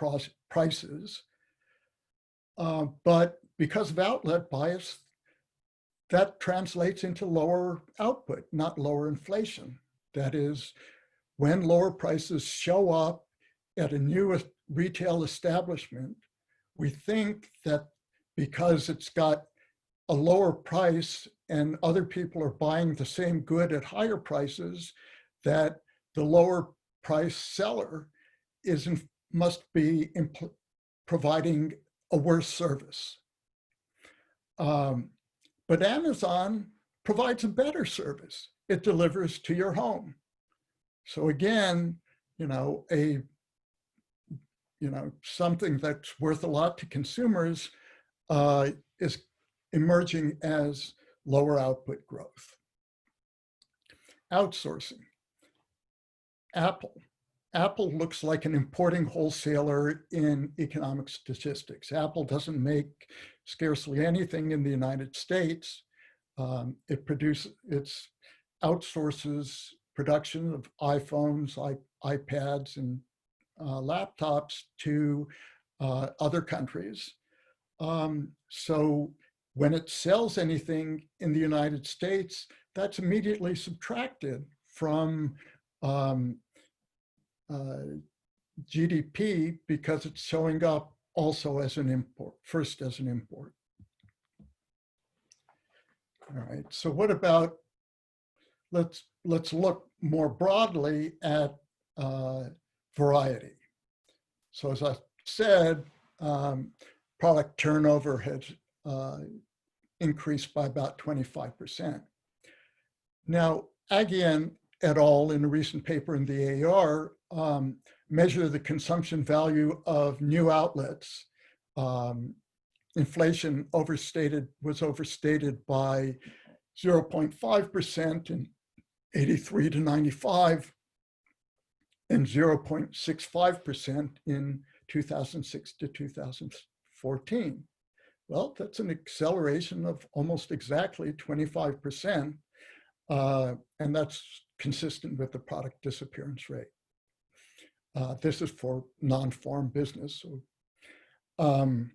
prices, but because of outlet bias, that translates into lower output, not lower inflation. That is, when lower prices show up at a new retail establishment, we think that because it's got a lower price and other people are buying the same good at higher prices, that the lower price seller must be providing a worse service. But Amazon provides a better service. It delivers to your home. So again, something that's worth a lot to consumers is emerging as lower output growth. Outsourcing. Apple looks like an importing wholesaler in economic statistics. Apple doesn't make scarcely anything in the United States. It outsources production of iPhones, iPads, and laptops to other countries. So when it sells anything in the United States, that's immediately subtracted from GDP because it's showing up also as an import, first as an import. All right, so what about, let's look more broadly at variety. So as I said, product turnover has increased by about 25%. Now, Agian et al. In a recent paper in the AR measure the consumption value of new outlets. Inflation was overstated by 0.5% in 83 to 95 and 0.65% in 2006 to 2014. Well, that's an acceleration of almost exactly 25%, and that's consistent with the product disappearance rate. This is for non-farm business. Neiman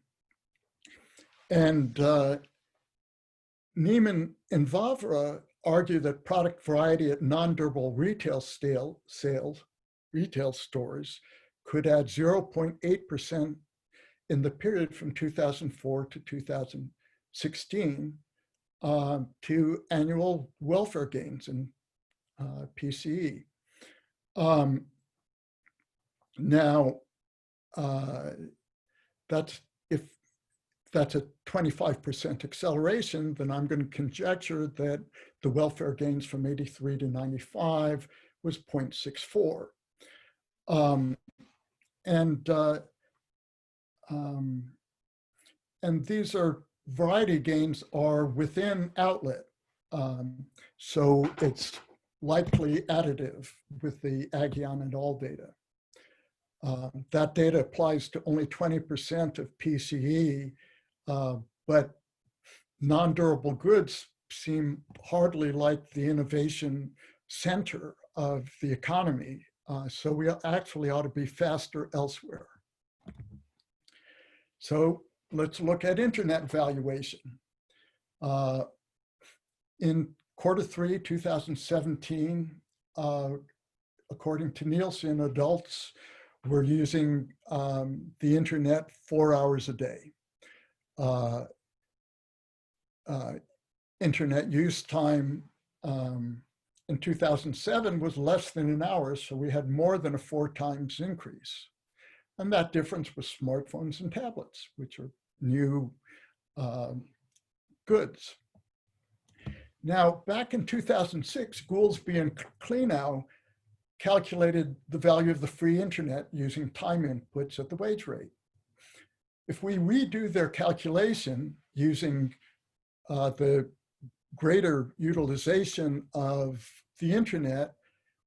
and Vavra argue that product variety at non-durable retail stores could add 0.8% in the period from 2004 to 2016 to annual welfare gains in PCE. Now, if that's a 25% acceleration, then I'm going to conjecture that the welfare gains from 83 to 95 was 0.64. And these variety gains are within outlet. So it's likely additive with the Agian et al. Data. That data applies to only 20% of PCE, but non-durable goods seem hardly like the innovation center of the economy. So we actually ought to be faster elsewhere. So let's look at internet valuation. In Q3 2017, according to Nielsen, adults were using the internet 4 hours a day. Internet use time in 2007 was less than an hour, so we had more than a 4 times increase. And that difference was smartphones and tablets, which are new goods. Now, back in 2006, Goolsbee and Klenow calculated the value of the free internet using time inputs at the wage rate. If we redo their calculation using the greater utilization of the internet,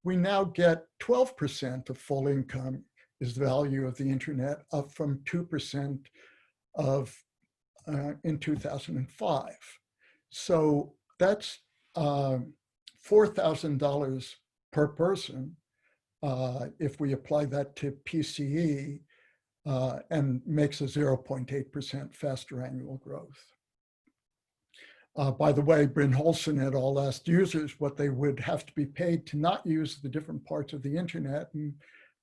we now get 12% of full income is the value of the internet, up from 2% of in 2005. So that's $4,000 per person if we apply that to PCE, and makes a 0.8% faster annual growth. By the way, Bryn Holson et al. Asked users what they would have to be paid to not use the different parts of the internet, and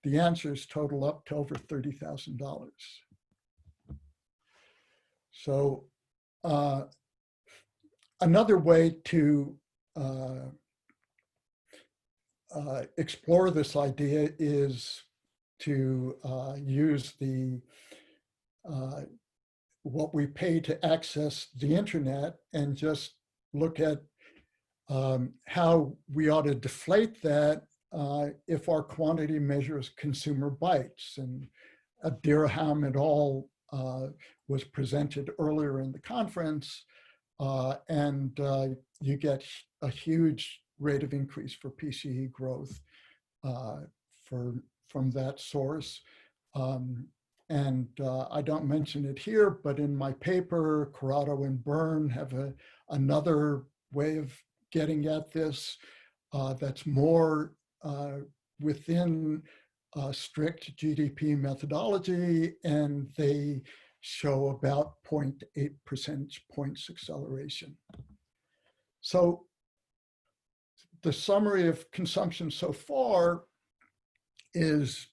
the answers total up to over $30,000. So another way to explore this idea is to use the what we pay to access the internet and just look at how we ought to deflate that if our quantity measures consumer bytes. And Abdiraham et al. Was presented earlier in the conference, and you get a huge rate of increase for PCE growth from that source. And I don't mention it here, but in my paper, Ricardo and Byrne have another way of getting at this that's more within strict GDP methodology, and they show about 0.8 percentage points acceleration. So the summary of consumption so far is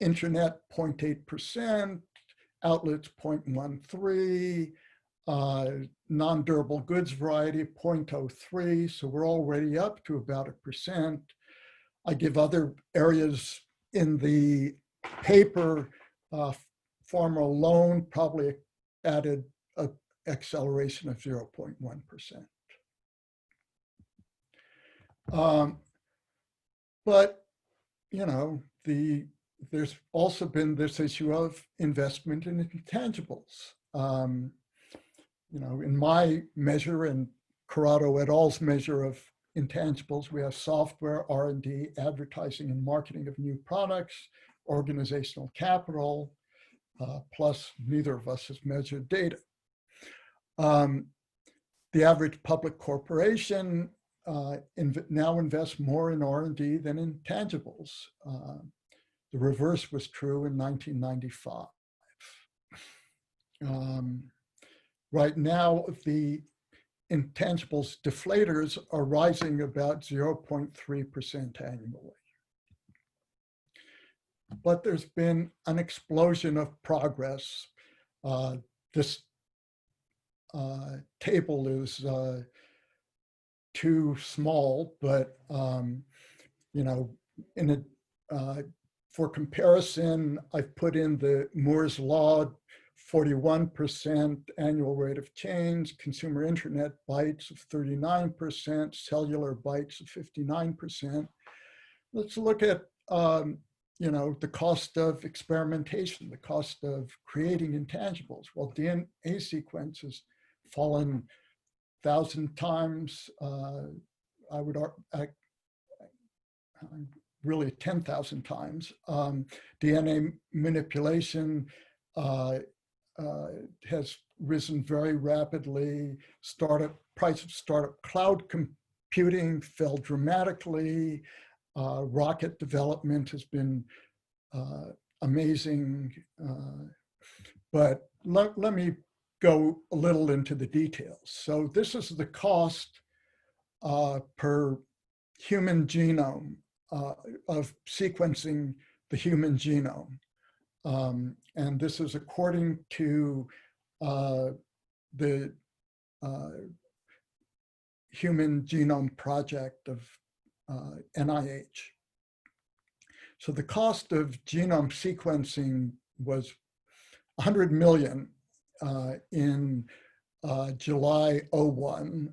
internet 0.8%, outlets 0.13, non-durable goods variety 0.03, so we're already up to about 1%. I give other areas in the paper, pharma alone probably added an acceleration of 0.1%. But, you know, there's also been this issue of investment in intangibles. You know, in my measure and Ricardo et al.'s measure of intangibles, we have software, R&D, advertising and marketing of new products, organizational capital, plus neither of us has measured data. The average public corporation now invests more in R&D than in intangibles. The reverse was true in 1995. Right now, the intangibles deflators are rising about 0.3% annually. But there's been an explosion of progress. This table is too small, but you know, for comparison, I've put in the Moore's Law, 41% annual rate of change, consumer internet bytes of 39%, cellular bytes of 59%. Let's look at you know, the cost of experimentation, the cost of creating intangibles. Well, DNA sequence has fallen 1,000 times. I would really 10,000 times. DNA manipulation has risen very rapidly. Price of startup cloud computing fell dramatically. Rocket development has been amazing, but let me go a little into the details. So this is the cost per human genome of sequencing the human genome. And this is according to the Human Genome Project of NIH. So the cost of genome sequencing was 100 million in July 01,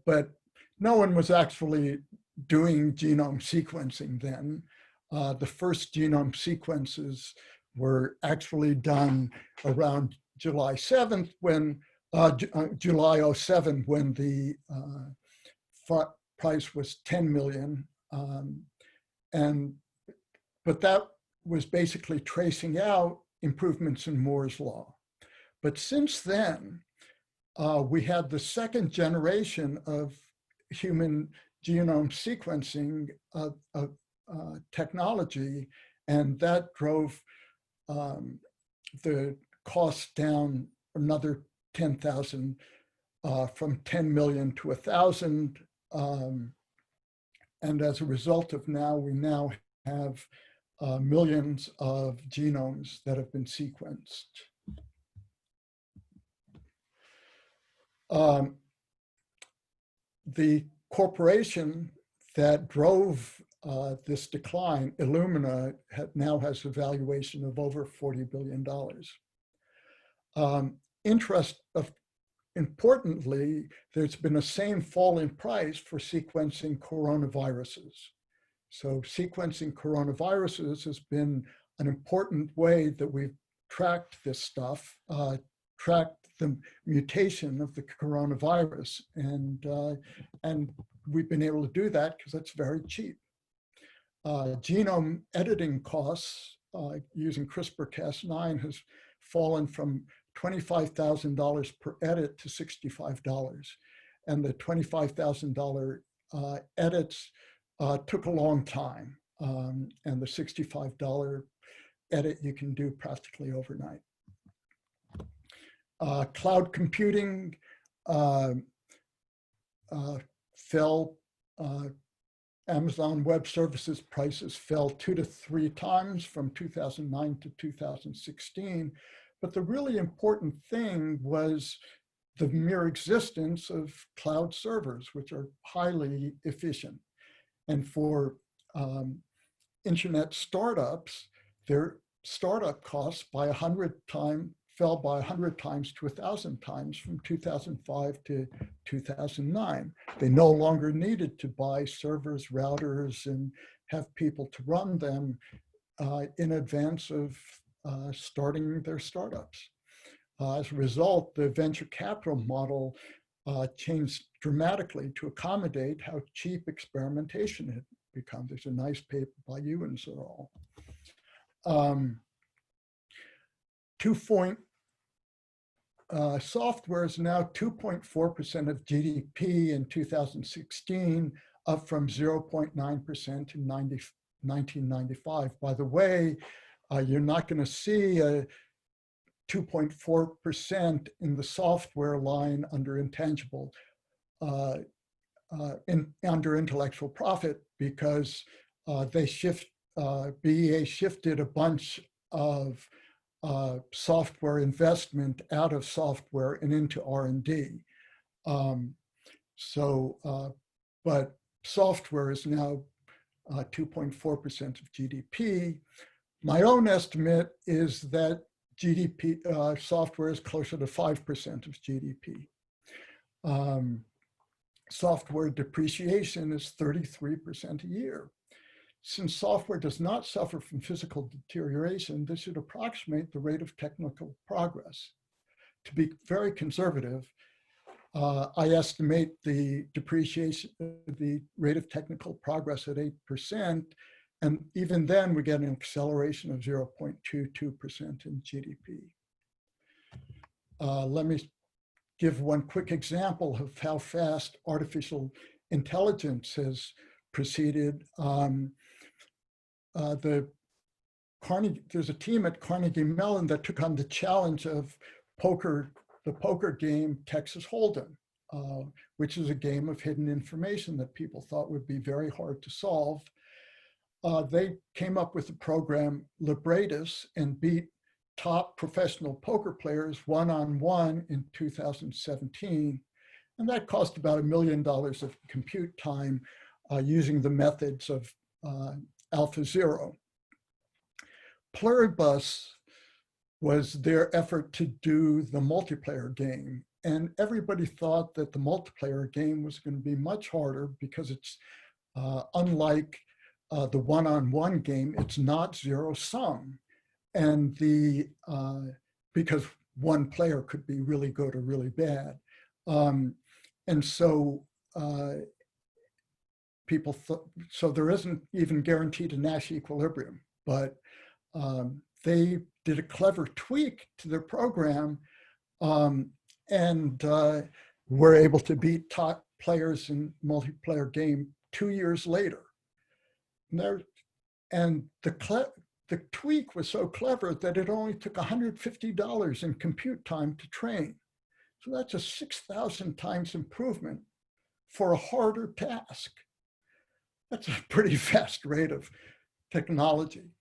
but no one was actually doing genome sequencing then. The first genome sequences were actually done around July 7th when, July 07, when the price was 10 million. But that was basically tracing out improvements in Moore's law. But since then, we had the second generation of human genome sequencing technology, and that drove the cost down another 10,000, from 10 million to 1,000. And as a result of we now have millions of genomes that have been sequenced. The corporation that drove this decline, Illumina, now has a valuation of over $40 billion. Importantly, there's been a same fall in price for sequencing coronaviruses. So sequencing coronaviruses has been an important way that we've tracked this stuff, tracked the mutation of the coronavirus. And we've been able to do that because it's very cheap. Genome editing costs using CRISPR-Cas9 has fallen from $25,000 per edit to $65. And the $25,000 edits took a long time. And the $65 edit you can do practically overnight. Cloud computing fell. Amazon Web Services prices fell 2 to 3 times from 2009 to 2016. But the really important thing was the mere existence of cloud servers, which are highly efficient. And for internet startups, their startup costs fell by 100 times to 1,000 times from 2005 to 2009. They no longer needed to buy servers, routers, and have people to run them in advance of starting their startups. As a result, the venture capital model changed dramatically to accommodate how cheap experimentation had become. There's a nice paper by you and Zoral. Software is now 2.4% of GDP in 2016, up from 0.9% in 1995. By the way, you're not going to see a 2.4% in the software line under intangible, under intellectual profit, because BEA shifted a bunch of software investment out of software and into R&D. But software is now 2.4% of GDP. My own estimate is that software is closer to 5% of GDP. Software depreciation is 33% a year. Since software does not suffer from physical deterioration, this should approximate the rate of technical progress. To be very conservative, I estimate the rate of technical progress at 8%, and even then we get an acceleration of 0.22% in GDP. Let me give one quick example of how fast artificial intelligence has proceeded. There's a team at Carnegie Mellon that took on the challenge of the poker game Texas Hold'em, which is a game of hidden information that people thought would be very hard to solve. They came up with the program Libretus and beat top professional poker players one-on-one in 2017. And that cost about $1 million of compute time using the methods of AlphaZero. Pluribus was their effort to do the multiplayer game. and everybody thought that the multiplayer game was going to be much harder because it's unlike the one-on-one game, it's not zero sum. And because one player could be really good or really bad. And so people thought, so there isn't even guaranteed a Nash equilibrium, but they did a clever tweak to their program and were able to beat top players in multiplayer game 2 years later. And the tweak was so clever that it only took $150 in compute time to train. So that's a 6,000 times improvement for a harder task. That's a pretty fast rate of technology.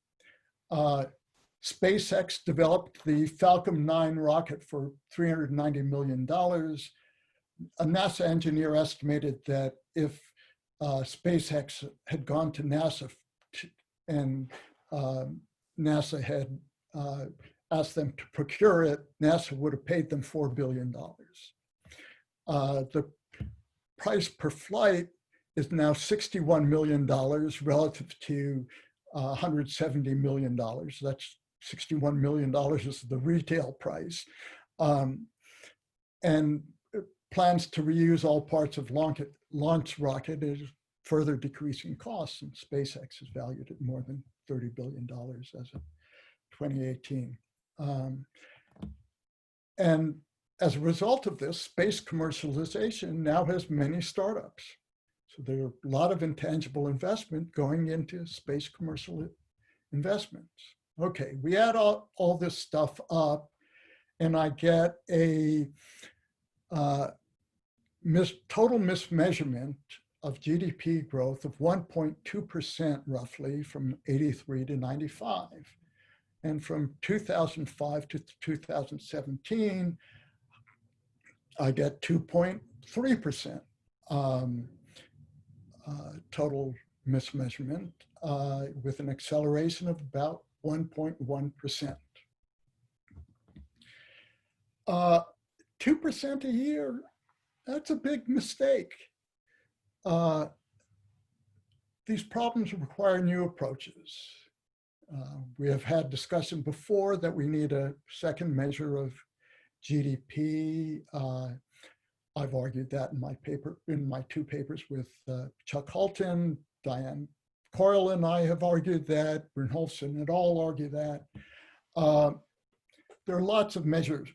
SpaceX developed the Falcon 9 rocket for $390 million. A NASA engineer estimated that if SpaceX had gone to NASA and NASA had asked them to procure it, NASA would have paid them $4 billion. The price per flight is now $61 million relative to $170 million. That's $61 million is the retail price. And plans to reuse all parts of launch rocket is further decreasing costs, and SpaceX is valued at more than $30 billion as of 2018. And as a result of this, space commercialization now has many startups. So there are a lot of intangible investment going into space commercial investments. Okay, we add all this stuff up, and I get a total mismeasurement of GDP growth of 1.2% roughly from 83 to 95. And from 2005 to 2017, I get 2.3% total mismeasurement with an acceleration of about 1.1%. 2% a year, that's a big mistake. These problems require new approaches. We have had discussion before that we need a second measure of GDP. I've argued that in my two papers with Chuck Hulton, Diane Coyle and I have argued that, Brynjolfsson and all argue that. There are lots of measures,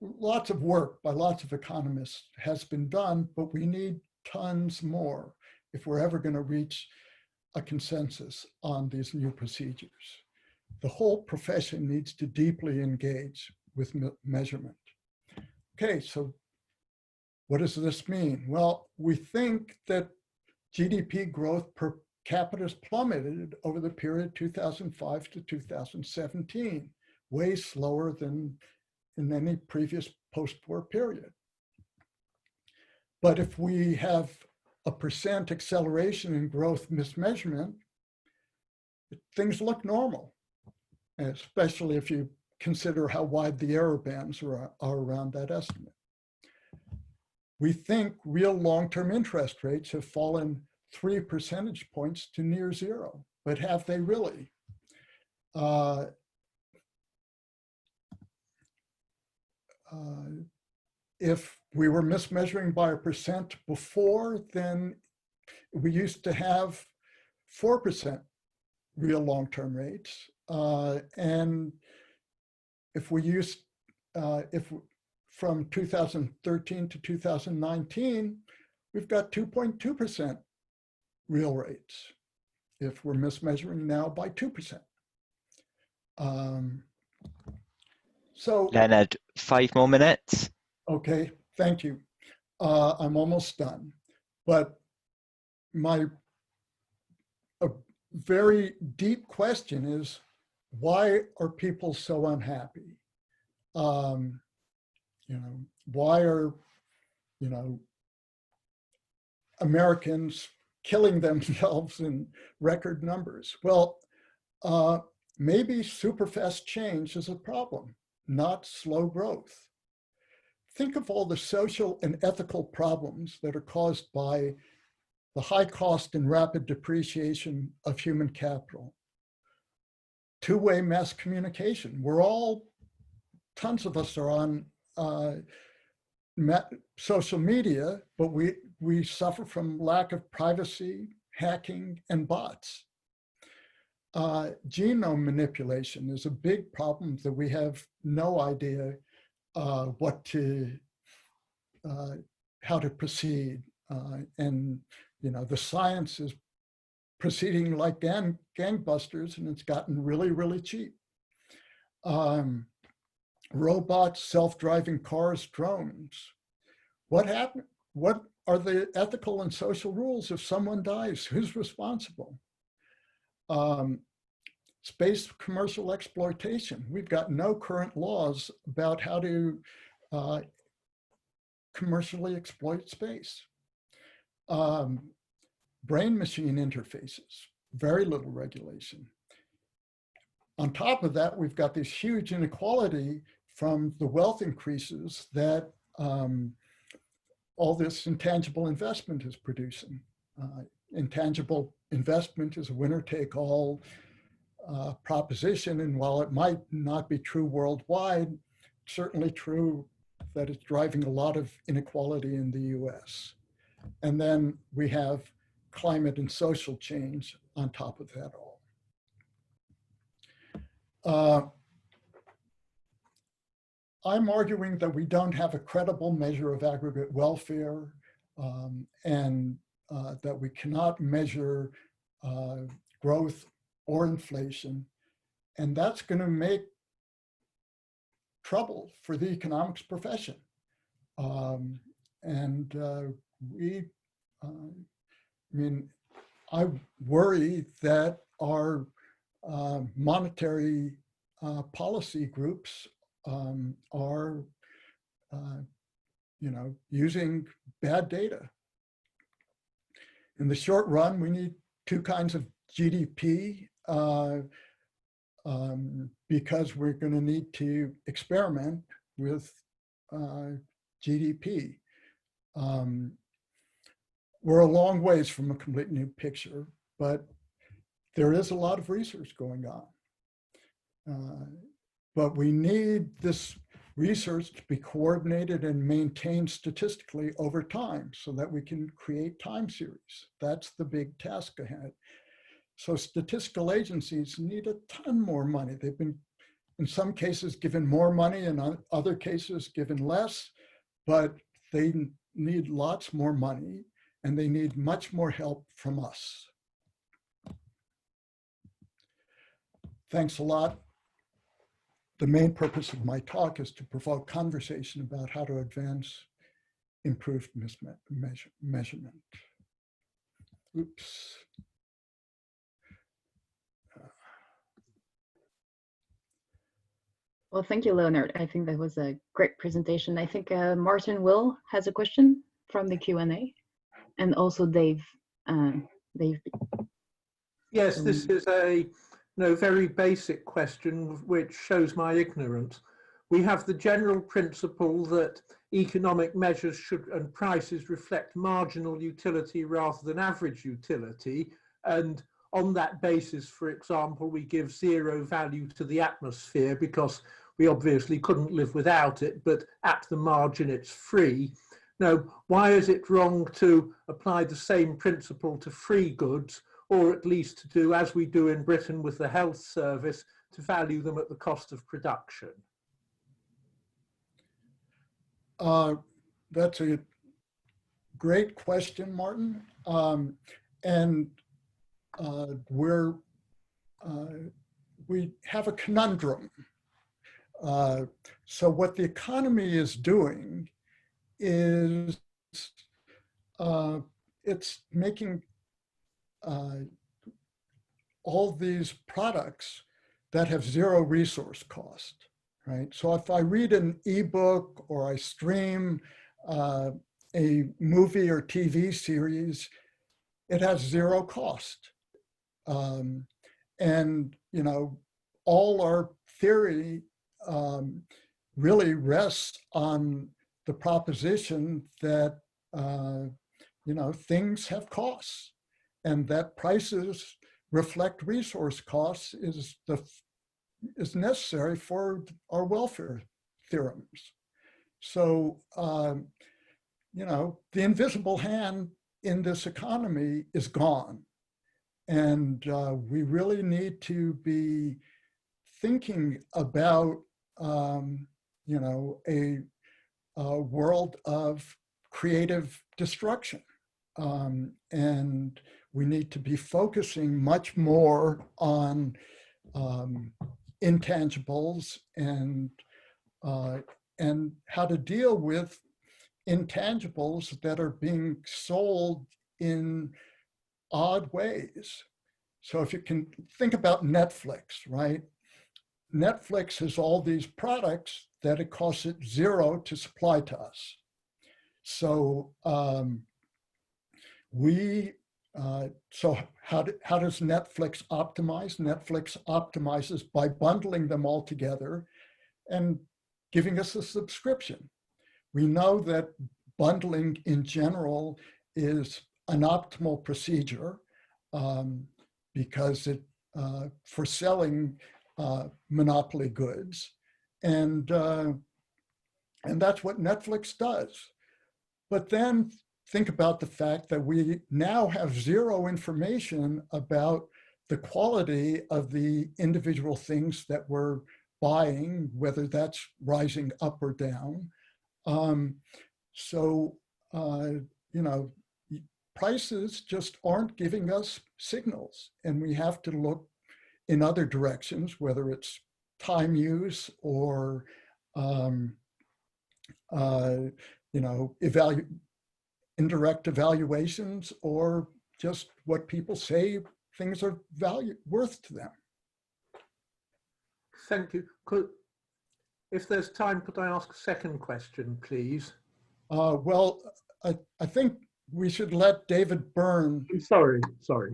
lots of work by lots of economists has been done, but we need tons more if we're ever going to reach a consensus on these new procedures. The whole profession needs to deeply engage with measurement. Okay, so what does this mean? Well, we think that GDP growth per capita has plummeted over the period 2005 to 2017, way slower than in any previous post-war period. But if we have a % acceleration in growth mismeasurement, things look normal, especially if you consider how wide the error bands are around that estimate. We think real long-term interest rates have fallen 3 percentage points to near zero, but have they really? If we were mismeasuring by a % before, then we used to have 4% real long-term rates. And if we used, from 2013 to 2019, we've got 2.2% real rates if we're mismeasuring now by 2%. So Leonard, 5 more minutes. Okay, thank you. I'm almost done. But a very deep question is, why are people so unhappy? Why are, Americans killing themselves in record numbers? Well, maybe super fast change is a problem, not slow growth. think of all the social and ethical problems that are caused by the high cost and rapid depreciation of human capital. Two-way mass communication. Tons of us are on social media, but we suffer from lack of privacy, hacking, and bots. Genome manipulation is a big problem that we have no idea how to proceed. And the science is proceeding like gangbusters, and it's gotten really, really cheap. Robots, self-driving cars, drones. What happened? What are the ethical and social rules if someone dies? Who's responsible? Space commercial exploitation. We've got no current laws about how to commercially exploit space. Brain-machine interfaces, very little regulation. On top of that, we've got this huge inequality from the wealth increases that all this intangible investment is producing. Intangible investment is a winner-take-all proposition, and while it might not be true worldwide, it's certainly true that it's driving a lot of inequality in the US. And then we have climate and social change on top of that all. I'm arguing that we don't have a credible measure of aggregate welfare, and that we cannot measure growth or inflation, and that's going to make trouble for the economics profession. I worry that our monetary policy groups are, using bad data. In the short run, we need two kinds of GDP because we're going to need to experiment with GDP. We're a long ways from a complete new picture, but there is a lot of research going on. But we need this research to be coordinated and maintained statistically over time so that we can create time series. That's the big task ahead. So statistical agencies need a ton more money. They've been, in some cases, given more money, and in other cases, given less, but they need lots more money, and they need much more help from us. Thanks a lot. The main purpose of my talk is to provoke conversation about how to advance improved measurement. Oops. Well, thank you, Leonard. I think that was a great presentation. I think Martin Will has a question from the Q&A, and also Dave. Yes, this is a very basic question which shows my ignorance. We have the general principle that economic measures and prices reflect marginal utility rather than average utility, and on that basis, for example, we give zero value to the atmosphere because we obviously couldn't live without it, but at the margin it's free. Now, why is it wrong to apply the same principle to free goods, or at least to do as we do in Britain with the health service, to value them at the cost of production? That's a great question, Martin. We have a conundrum. So what the economy is doing is it's making all these products that have zero resource cost, right? So if I read an ebook or I stream a movie or TV series, it has zero cost. And, all our theory really rests on the proposition that, things have costs, and that prices reflect resource costs is necessary for our welfare theorems. So, the invisible hand in this economy is gone. And we really need to be thinking about, a world of creative destruction. And we need to be focusing much more on intangibles and how to deal with intangibles that are being sold in odd ways. So if you can think about Netflix, right? Netflix has all these products that it costs it $0 to supply to us. So so how does Netflix optimize? Netflix optimizes by bundling them all together and giving us a subscription. We know that bundling in general is an optimal procedure because it for selling monopoly goods, and that's what Netflix does. But then think about the fact that we now have zero information about the quality of the individual things that we're buying, whether that's rising up or down. Prices just aren't giving us signals, and we have to look in other directions, whether it's time use or indirect evaluations, or just what people say things are worth to them. Thank you. If there's time, could I ask a second question, please? Well, I think we should let David Byrne Sorry.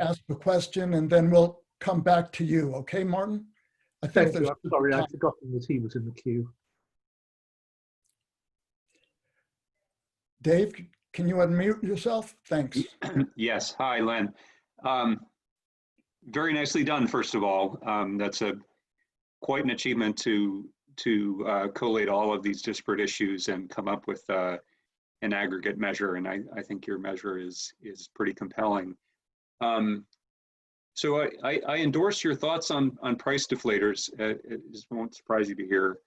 ask the question, and then we'll come back to you. Okay, Martin? Thank you. I'm sorry, I'd forgotten that he was in the queue. Dave, can you unmute yourself? Thanks. Yes. Hi, Len. Very nicely done, first of all. That's quite an achievement to collate all of these disparate issues and come up with an aggregate measure. And I think your measure is pretty compelling. So I endorse your thoughts on price deflators. It won't surprise you to hear.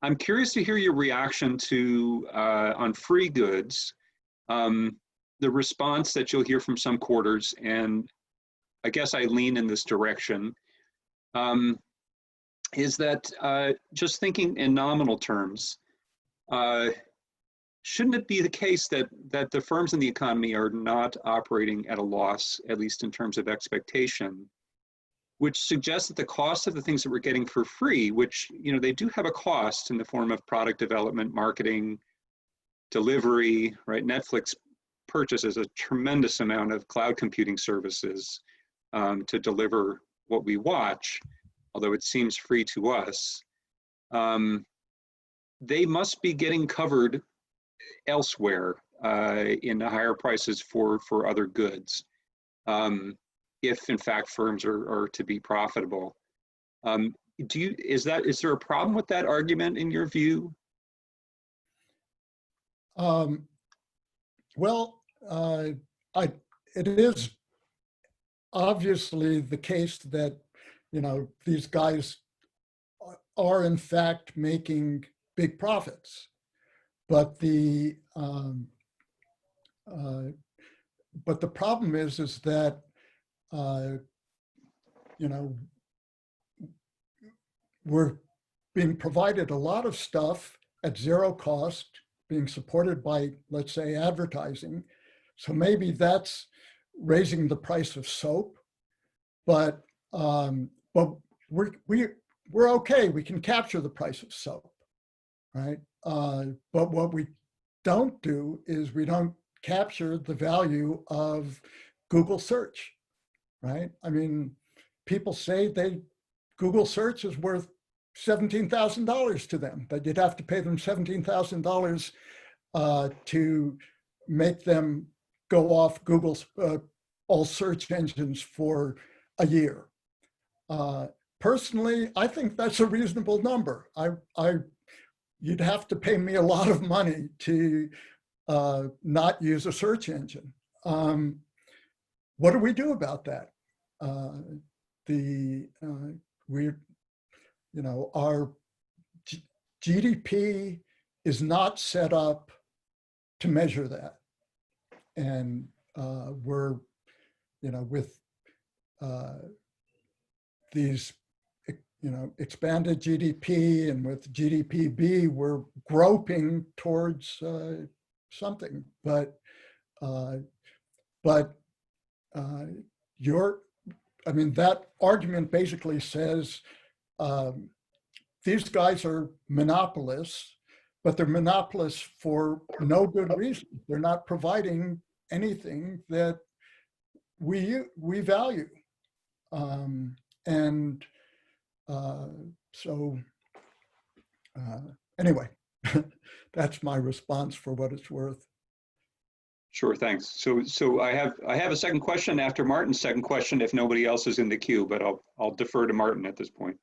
I'm curious to hear your reaction to, on free goods, the response that you'll hear from some quarters, and I guess I lean in this direction, is that just thinking in nominal terms, shouldn't it be the case that the firms in the economy are not operating at a loss, at least in terms of expectation, which suggests that the cost of the things that we're getting for free, which, they do have a cost in the form of product development, marketing, delivery, right? Netflix purchases a tremendous amount of cloud computing services to deliver what we watch, although it seems free to us. They must be getting covered elsewhere in the higher prices for other goods. If in fact firms are to be profitable. Is there a problem with that argument in your view? Well, it is obviously the case that, these guys are in fact making big profits, but the problem is that we're being provided a lot of stuff at zero cost, being supported by, let's say, advertising. So maybe that's raising the price of soap, but we're okay. We can capture the price of soap, right? But what we don't do is we don't capture the value of Google search, right? I mean, people say Google search is worth $17,000 to them, that you'd have to pay them $17,000 to make them go off Google's all search engines for a year. Personally, I think that's a reasonable number. You'd have to pay me a lot of money to not use a search engine. What do we do about that? Our GDP is not set up to measure that. And we're, with these, expanded GDP and with GDPB, we're groping towards something. But that argument basically says these guys are monopolists, but they're monopolists for no good reason. They're not providing anything that we value. Anyway, that's my response for what it's worth. Sure, thanks. So I have a second question after Martin's second question if nobody else is in the queue, but I'll defer to Martin at this point.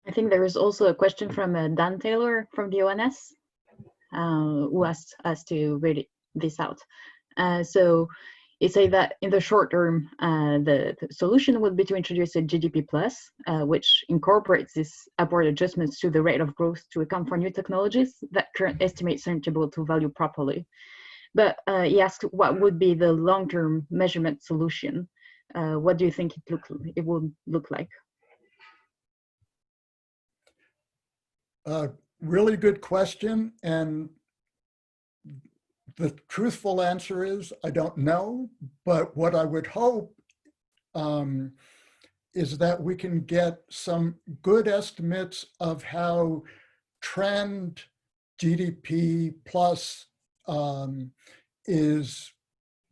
I think there is also a question from Dan Taylor from the ONS who asked us to read this out. So it says that in the short term, the solution would be to introduce a GDP plus, which incorporates these upward adjustments to the rate of growth to account for new technologies that current estimates aren't able to value properly. But he asked what would be the long-term measurement solution? What do you think it would look like? Really good question. And the truthful answer is, I don't know, but what I would hope is that we can get some good estimates of how trend GDP plus is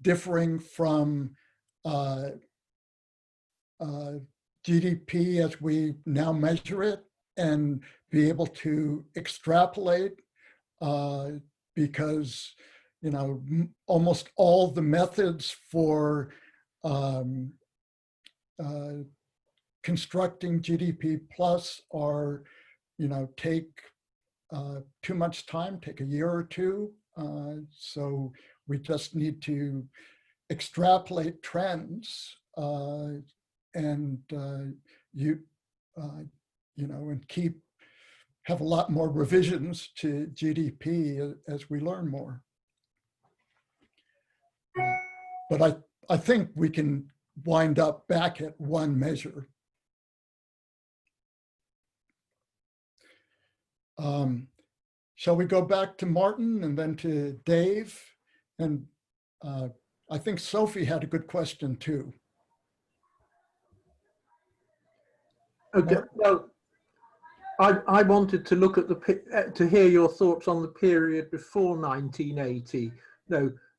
differing from GDP as we now measure it, and be able to extrapolate because almost all the methods for constructing GDP plus are, take too much time, take a year or two. So we just need to extrapolate trends and have a lot more revisions to GDP as we learn more. But I think we can wind up back at one measure. Shall we go back to Martin and then to Dave? And I think Sophie had a good question too. Okay, well, I wanted to look at to hear your thoughts on the period before 1980.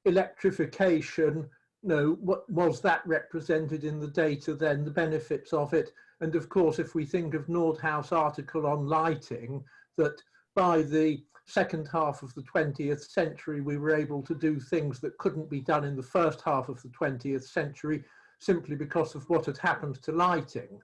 Electrification, what was that represented in the data then, the benefits of it? And of course, if we think of Nordhaus' article on lighting, that by the second half of the 20th century, we were able to do things that couldn't be done in the first half of the 20th century, simply because of what had happened to lighting.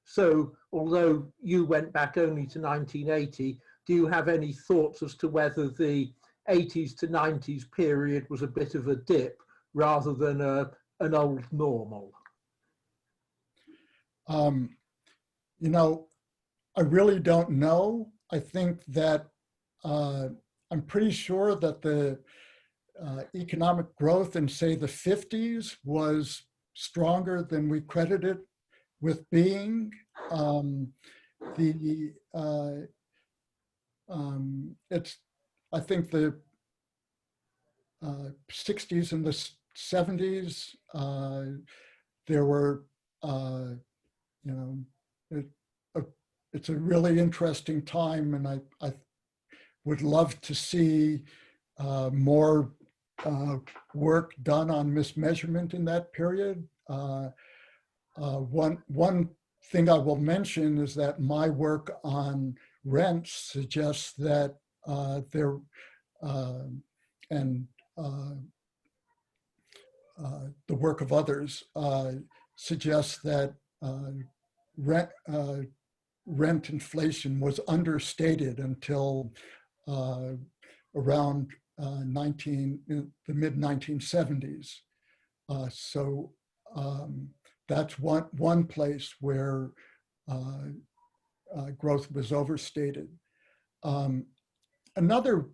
So although you went back only to 1980, do you have any thoughts as to whether the 80s to 90s period was a bit of a dip rather than an old normal? I really don't know. I think that I'm pretty sure that the economic growth in, say, the 50s was stronger than we credited with being. I think the 60s and the 70s, there were, it's a really interesting time, and I would love to see more work done on mismeasurement in that period. One thing I will mention is that my work on rents suggests that and the work of others suggests that rent inflation was understated until around the mid-1970s. So that's one place where growth was overstated. Another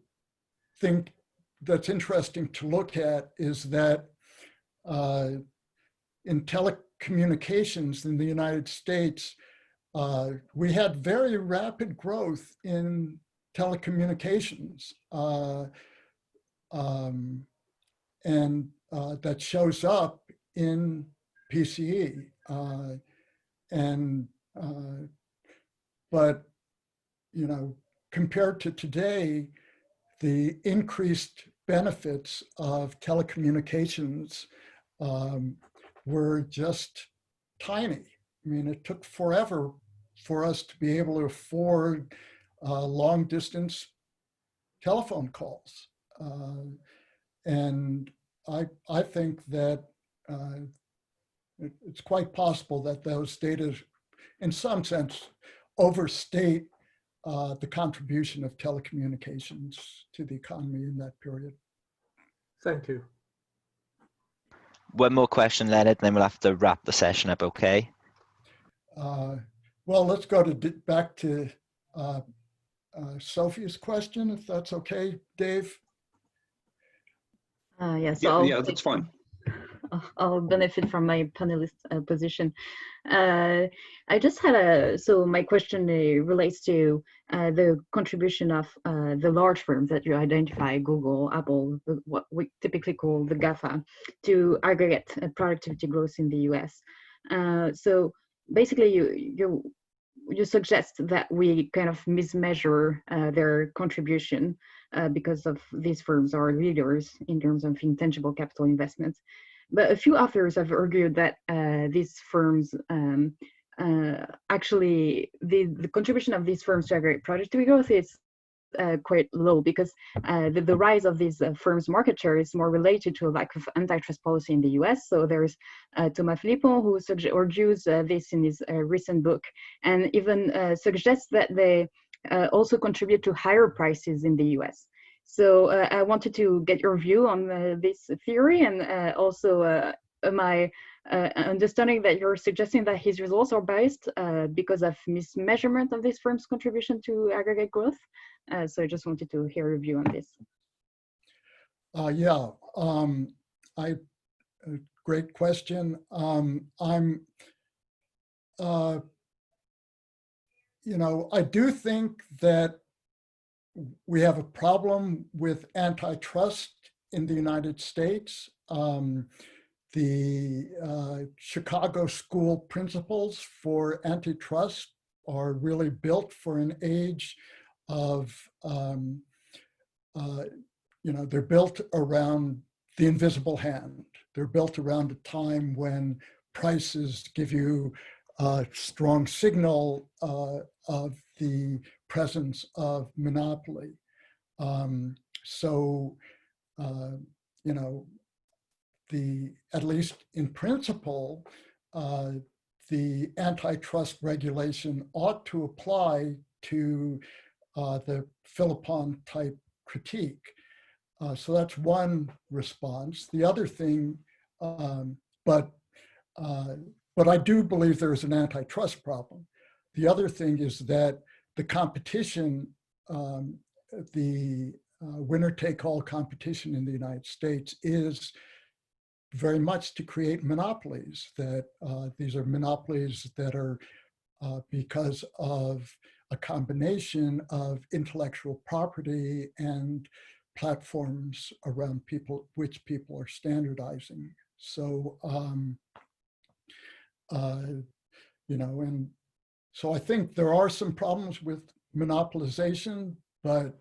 thing that's interesting to look at is that in telecommunications in the United States, we had very rapid growth in telecommunications. And that shows up in PCE. But, you know, compared to today, the increased benefits of telecommunications were just tiny. I mean, it took forever for us to be able to afford long distance telephone calls. And I think that it's quite possible that those data, in some sense, overstate the contribution of telecommunications to the economy in that period. Thank you. One more question, Leonard, and then we'll have to wrap the session up, okay? Well, let's go back to Sophie's question, if that's okay, Dave. Yes, Yeah, that's fine. I'll benefit from my panelist position. I just had so my question relates to the contribution of the large firms that you identify, Google, Apple, what we typically call the GAFA, to aggregate productivity growth in the US. So basically you suggest that we kind of mismeasure their contribution because of these firms are leaders in terms of intangible capital investments. But a few authors have argued that these firms actually, the contribution of these firms to aggregate productivity growth is quite low because the rise of these firms' market share is more related to a lack of antitrust policy in the US. So there's Thomas Piton who argues this in his recent book, and even suggests that they also contribute to higher prices in the US. So I wanted to get your view on this theory, and also my understanding that you're suggesting that his results are biased because of mismeasurement of these firms' contribution to aggregate growth. So I just wanted to hear your view on this. Yeah, great question. You know, I do think that we have a problem with antitrust in the United States. The Chicago School principles for antitrust are really built for an age of, you know, they're built around the invisible hand. They're built around a time when prices give you a strong signal of the presence of monopoly. So, you know, at least in principle, the antitrust regulation ought to apply to the Philippon type critique. So that's one response. The other thing, but I do believe there is an antitrust problem. The other thing is that the competition, the winner-take-all competition in the United States is very much to create monopolies. That these are monopolies that are because of a combination of intellectual property and platforms around which people are standardizing. So, you know, and so I think there are some problems with monopolization, but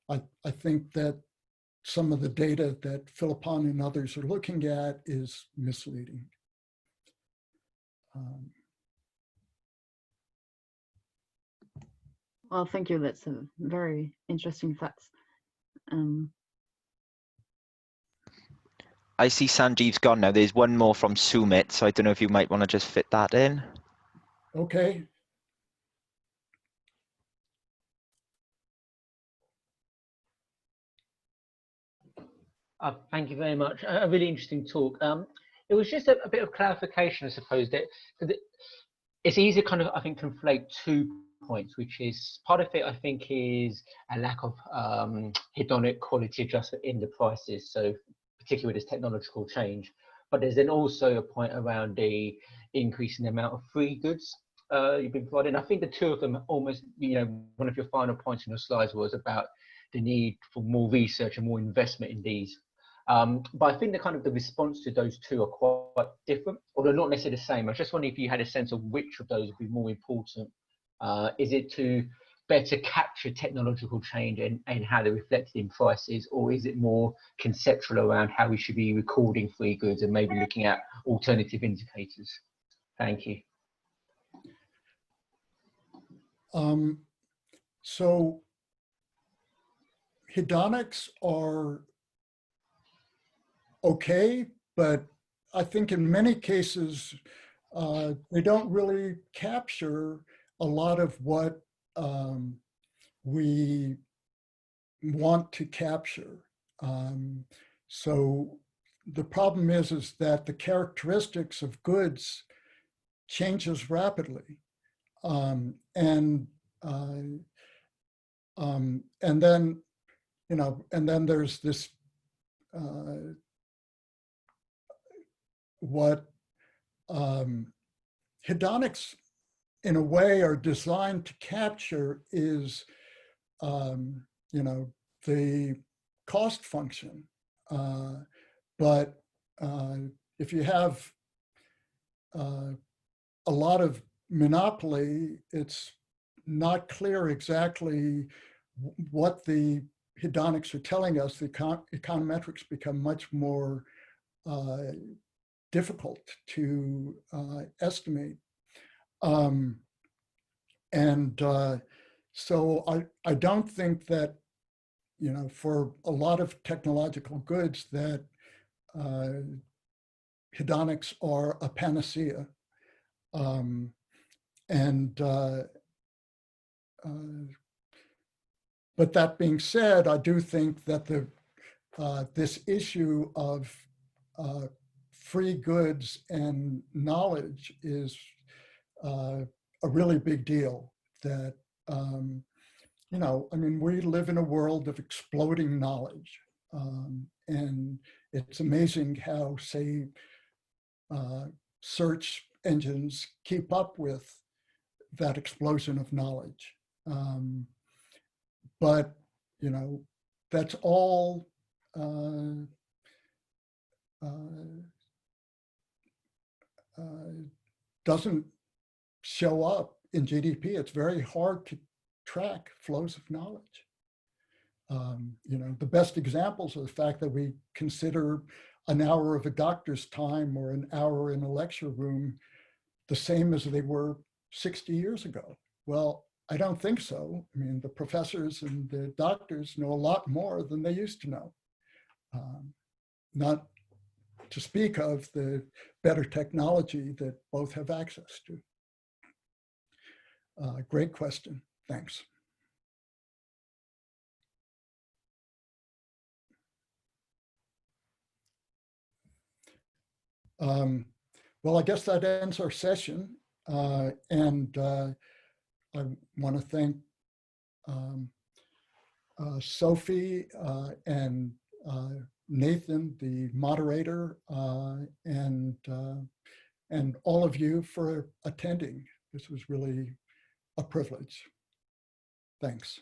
I think that some of the data that Philippon and others are looking at is misleading. Well, thank you. That's a very interesting facts. I see Sanjeev's gone now. There's one more from Sumit, so I don't know if you might want to just fit that in. Okay. Thank you very much. A really interesting talk. It was just a bit of clarification, I suppose, that it's easy to kind of, I think, conflate 2 points, which is part of it, I think, is a lack of hedonic quality adjustment in the prices. So particularly with this technological change, but there's then also a point around the increase in the amount of free goods you've been providing. I think the two of them almost, one of your final points in your slides was about the need for more research and more investment in these. But I think the response to those two are quite different, although not necessarily the same. I was just wondering if you had a sense of which of those would be more important. Is it to better capture technological change and how they're reflected in prices, or is it more conceptual around how we should be recording free goods and maybe looking at alternative indicators? Thank you. So hedonics are okay, but I think in many cases, they don't really capture a lot of what we want to capture. So the problem is that the characteristics of goods changes rapidly. And then, and then there's this, what hedonics in a way are designed to capture is, the cost function. But if you have a lot of monopoly, it's not clear exactly what the hedonics are telling us. The econometrics become much more difficult to estimate. So I don't think that, for a lot of technological goods that hedonics are a panacea. But that being said, I do think that this issue of free goods and knowledge is a really big deal. That, we live in a world of exploding knowledge. And it's amazing how, say, search engines keep up with that explosion of knowledge. But, that's all doesn't show up in GDP. It's very hard to track flows of knowledge. The best examples are the fact that we consider an hour of a doctor's time or an hour in a lecture room the same as they were 60 years ago. Well, I don't think so. I mean, the professors and the doctors know a lot more than they used to know. Not to speak of the better technology that both have access to. Great question. Thanks. Well, I guess that ends our session. And I want to thank Sophie and Nathan, the moderator, and all of you for attending. This was really a privilege. Thanks.